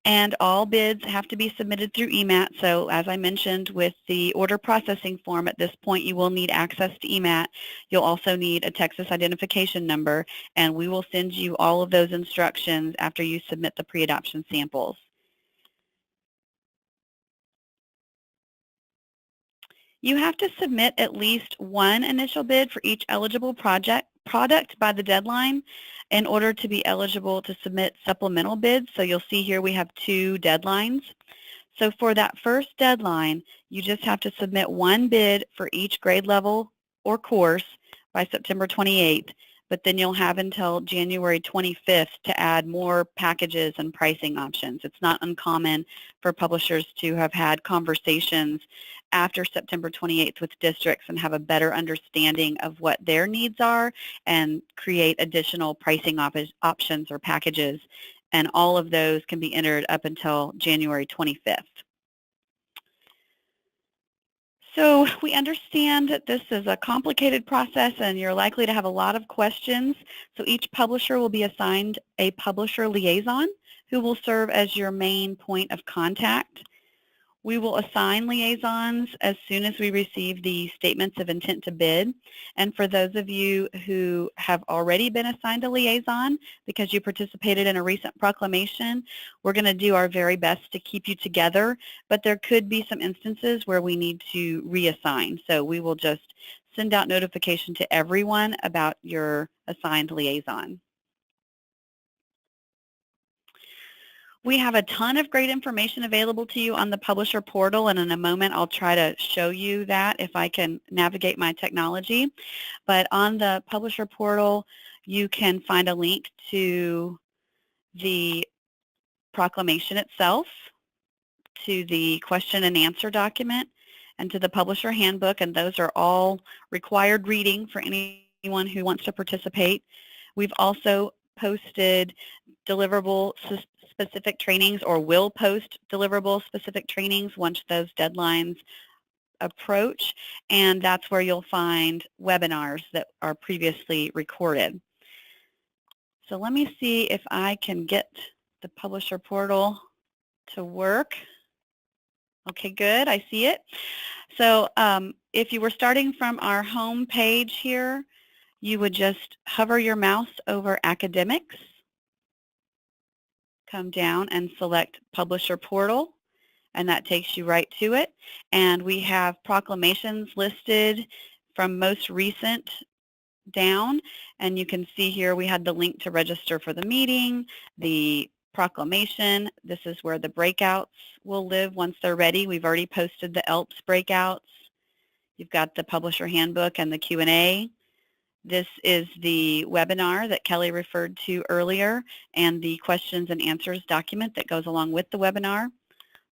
And all bids have to be submitted through EMAT. So as I mentioned with the order processing form, at this point you will need access to EMAT. You'll also need a Texas identification number, and we will send you all of those instructions after you submit the pre-adoption samples. You have to submit at least one initial bid for each eligible product by the deadline in order to be eligible to submit supplemental bids. So you'll see here we have 2 deadlines. So for that first deadline, you just have to submit one bid for each grade level or course by September 28th, but then you'll have until January 25th to add more packages and pricing options. It's not uncommon for publishers to have had conversations after September 28th with districts and have a better understanding of what their needs are and create additional pricing options or packages. And all of those can be entered up until January 25th. So we understand that this is a complicated process and you're likely to have a lot of questions. So each publisher will be assigned a publisher liaison who will serve as your main point of contact. We will assign liaisons as soon as we receive the statements of intent to bid. And for those of you who have already been assigned a liaison because you participated in a recent proclamation, we're going to do our very best to keep you together, but there could be some instances where we need to reassign. So we will just send out notification to everyone about your assigned liaison. We have a ton of great information available to you on the publisher portal, and in a moment I'll try to show you that if I can navigate my technology. But on the publisher portal, you can find a link to the proclamation itself, to the question and answer document, and to the publisher handbook, and those are all required reading for anyone who wants to participate. We've also posted deliverable specific trainings, or will post deliverable specific trainings once those deadlines approach, and that's where you'll find webinars that are previously recorded. So let me see if I can get the publisher portal to work. Okay, good, I see it. So if you were starting from our home page here, you would just hover your mouse over academics, come down and select Publisher Portal, and that takes you right to it. And we have proclamations listed from most recent down, and you can see here we had the link to register for the meeting, the proclamation. This is where the breakouts will live once they're ready. We've already posted the ELPS breakouts. You've got the Publisher Handbook and the Q&A. This is the webinar that Kelly referred to earlier and the questions and answers document that goes along with the webinar.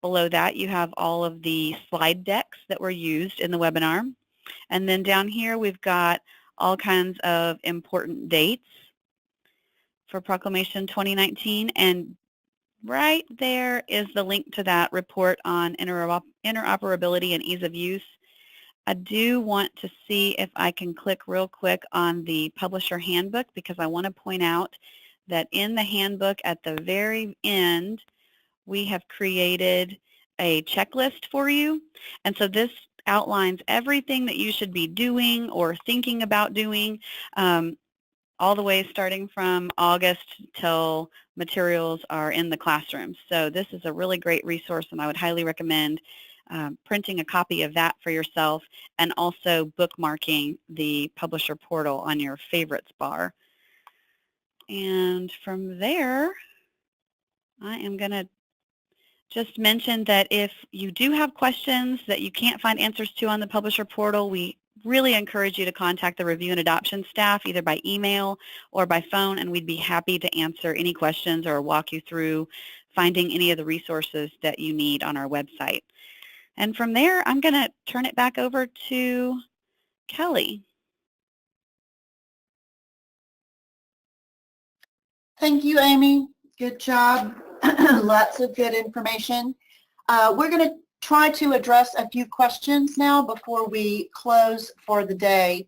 Below that you have all of the slide decks that were used in the webinar. And then down here we've got all kinds of important dates for Proclamation 2019, and right there is the link to that report on interoperability and ease of use. I do want to see if I can click real quick on the Publisher Handbook, because I want to point out that in the handbook at the very end we have created a checklist for you. And so this outlines everything that you should be doing or thinking about doing, all the way starting from August till materials are in the classroom. So this is a really great resource, and I would highly recommend printing a copy of that for yourself, and also bookmarking the publisher portal on your favorites bar. And from there, I am going to just mention that if you do have questions that you can't find answers to on the publisher portal, we really encourage you to contact the review and adoption staff either by email or by phone, and we'd be happy to answer any questions or walk you through finding any of the resources that you need on our website. And from there, I'm going to turn it back over to Kelly. Thank you, Amy. Good job. Lots of good information. We're going to try to address a few questions now before we close for the day.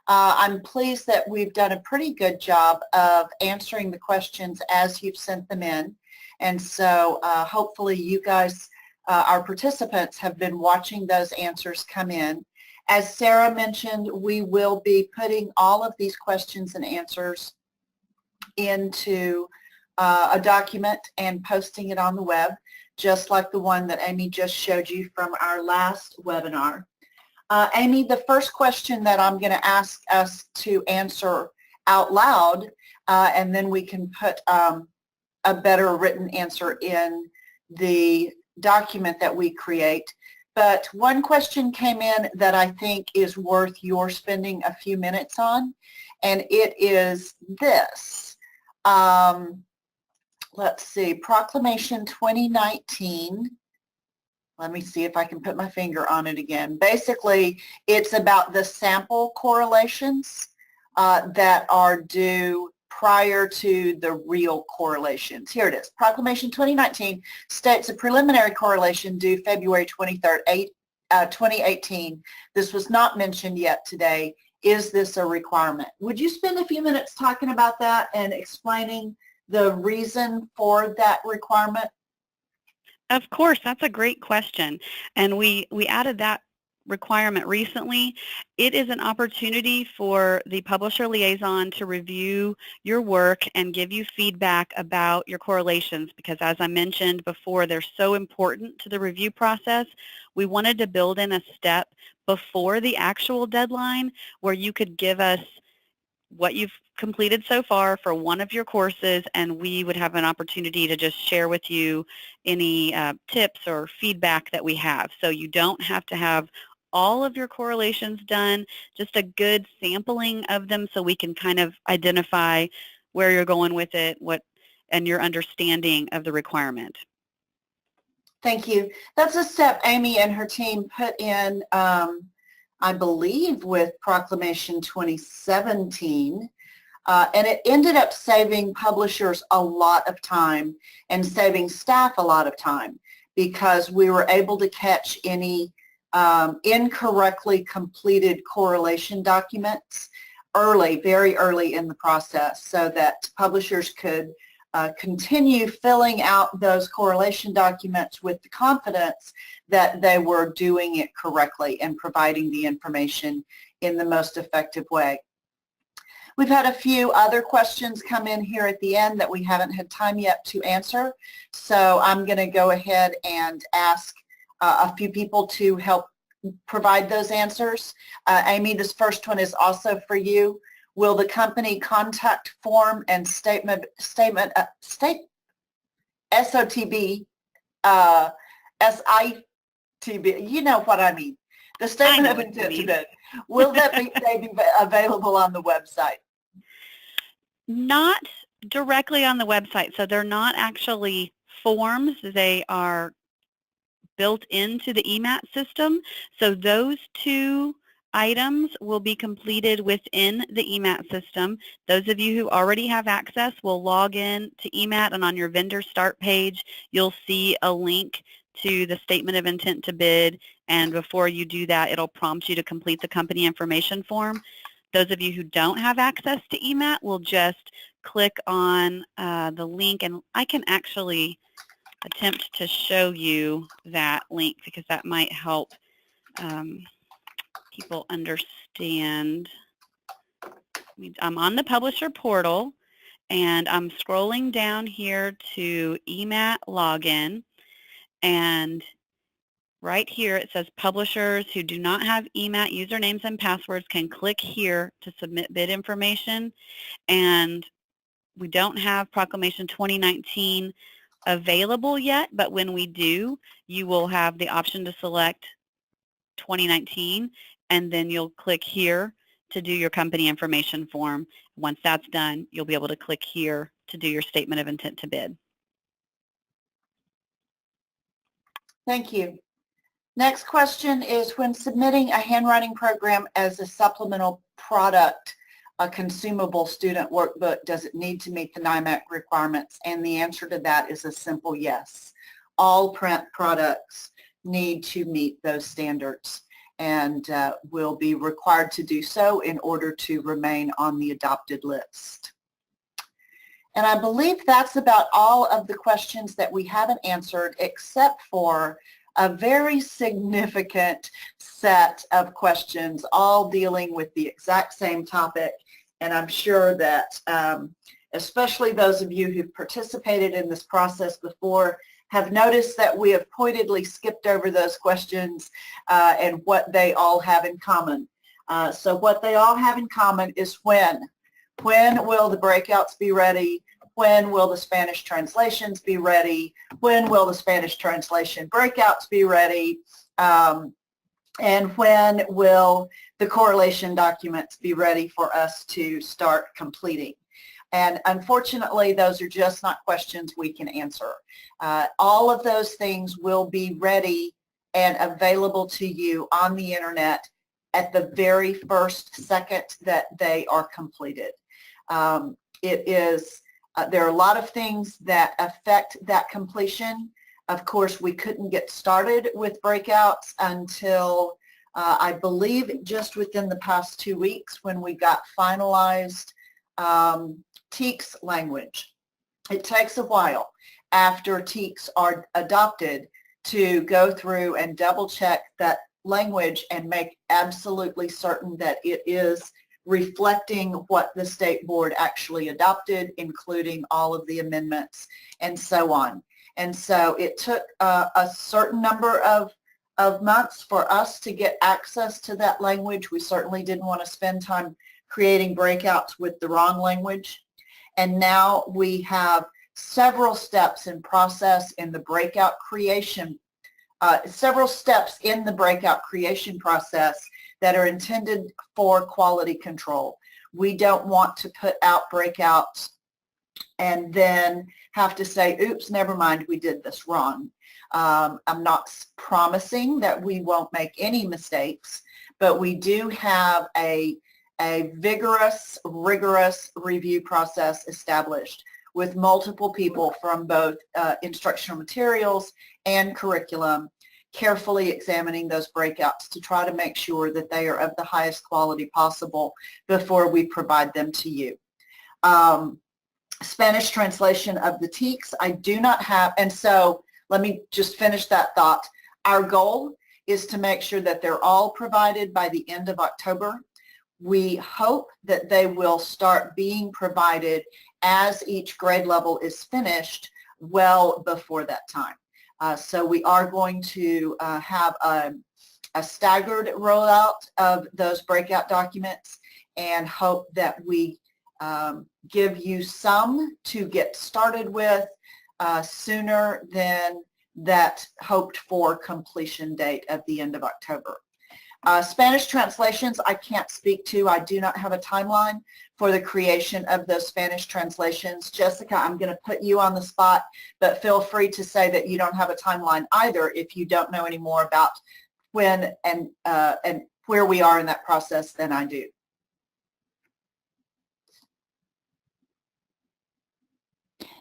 I'm pleased that we've done a pretty good job of answering the questions as you've sent them in. And so hopefully you guys, our participants, have been watching those answers come in. As Sarah mentioned, we will be putting all of these questions and answers into a document and posting it on the web, just like the one that Amy just showed you from our last webinar. Amy, the first question that I'm going to ask us to answer out loud, and then we can put a better written answer in the document that we create. But one question came in that I think is worth your spending a few minutes on, and it is this. Let's see, Proclamation 2019. Let me see if I can put my finger on it again. Basically, it's about the sample correlations that are due prior to the real correlations. Here it is. Proclamation 2019 states a preliminary correlation due February 23rd, 2018. This was not mentioned yet today. Is this a requirement? Would you spend a few minutes talking about that and explaining the reason for that requirement? Of course, that's a great question. And we added that requirement recently. It is an opportunity for the publisher liaison to review your work and give you feedback about your correlations, because as I mentioned before, they're so important to the review process. We wanted to build in a step before the actual deadline where you could give us what you've completed so far for one of your courses, and we would have an opportunity to just share with you any tips or feedback that we have. So you don't have to have all of your correlations done, just a good sampling of them so we can kind of identify where you're going with it, and your understanding of the requirement. Thank you. That's a step Amy and her team put in, I believe, with Proclamation 2017. And it ended up saving publishers a lot of time and saving staff a lot of time, because we were able to catch any incorrectly completed correlation documents early, very early in the process, so that publishers could continue filling out those correlation documents with the confidence that they were doing it correctly and providing the information in the most effective way. We've had a few other questions come in here at the end that we haven't had time yet to answer, so I'm going to go ahead and ask a few people to help provide those answers. Amy, this first one is also for you. Will the company contact form and SOTB, SITB, you know what I mean, the statement of intent to bid. Will that be available on the website? Not directly on the website. So they're not actually forms. They are built into the EMAT system. So those two items will be completed within the EMAT system. Those of you who already have access will log in to EMAT, and on your vendor start page, you'll see a link to the statement of intent to bid, and before you do that, it'll prompt you to complete the company information form. Those of you who don't have access to EMAT will just click on the link, and I can actually attempt to show you that link because that might help people understand. I'm on the publisher portal, and I'm scrolling down here to EMAT login, and right here it says publishers who do not have EMAT usernames and passwords can click here to submit bid information. And we don't have Proclamation 2019 available yet, but when we do, you will have the option to select 2019, and then you'll click here to do your company information form. Once that's done, you'll be able to click here to do your statement of intent to bid. Thank you. Next question is, when submitting a handwriting program as a supplemental product, a consumable student workbook, does it need to meet the NIMAC requirements? And the answer to that is a simple yes. All print products need to meet those standards and will be required to do so in order to remain on the adopted list. And I believe that's about all of the questions that we haven't answered, except for a very significant set of questions, all dealing with the exact same topic. And I'm sure that especially those of you who've participated in this process before have noticed that we have pointedly skipped over those questions and what they all have in common. So what they all have in common is when. When will the breakouts be ready? When will the Spanish translations be ready? When will the Spanish translation breakouts be ready? And when will the correlation documents be ready for us to start completing? And unfortunately, those are just not questions we can answer. All of those things will be ready and available to you on the internet at the very first second that they are completed. There are a lot of things that affect that completion. Of course, we couldn't get started with breakouts until I believe just within the past 2 weeks when we got finalized TEKS language. It takes a while after TEKS are adopted to go through and double check that language and make absolutely certain that it is reflecting what the state board actually adopted, including all of the amendments and so on. And so it took a certain number of months for us to get access to that language. We certainly didn't want to spend time creating breakouts with the wrong language. And now we have several steps in process in the breakout creation, several steps in the breakout creation process that are intended for quality control. We don't want to put out breakouts and then have to say, oops, never mind, we did this wrong. I'm not promising that we won't make any mistakes, but we do have a vigorous, rigorous review process established with multiple people from both instructional materials and curriculum, carefully examining those breakouts to try to make sure that they are of the highest quality possible before we provide them to you. Spanish translation of the TEKS, I do not have, and so let me just finish that thought. Our goal is to make sure that they're all provided by the end of October. We hope that they will start being provided as each grade level is finished well before that time. So we are going to have a staggered rollout of those breakout documents and hope that we give you some to get started with sooner than that hoped for completion date at the end of October. Spanish translations I can't speak to. I do not have a timeline for the creation of those Spanish translations. Jessica, I'm going to put you on the spot, but feel free to say that you don't have a timeline either if you don't know any more about when and where we are in that process than I do.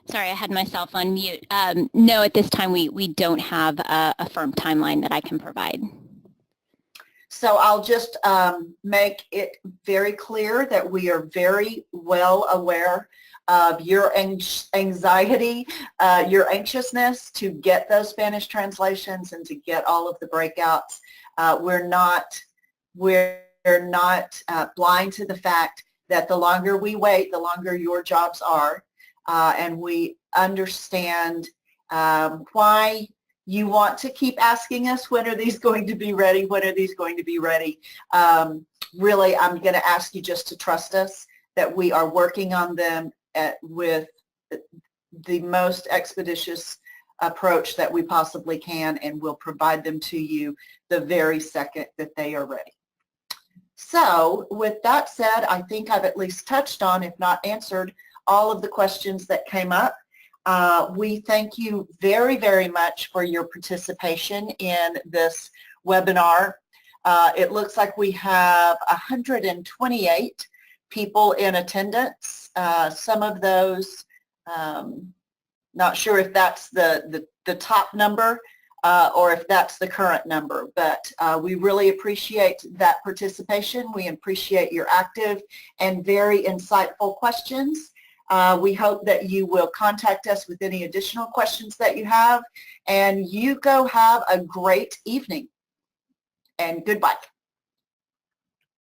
Sorry, I had myself on mute. No, at this time we don't have a firm timeline that I can provide. So I'll just make it very clear that we are very well aware of your anxiety, your anxiousness to get those Spanish translations and to get all of the breakouts. We're not blind to the fact that the longer we wait, the longer your jobs are, and we understand why you want to keep asking us, when are these going to be ready? When are these going to be ready? Really, I'm going to ask you just to trust us that we are working on them with the most expeditious approach that we possibly can, and we'll provide them to you the very second that they are ready. So with that said, I think I've at least touched on, if not answered, all of the questions that came up. We thank you very, very much for your participation in this webinar. It looks like we have 128 people in attendance. Some of those, not sure if that's the top number or if that's the current number, but we really appreciate that participation. We appreciate your active and very insightful questions. We hope that you will contact us with any additional questions that you have, and you go have a great evening, and goodbye.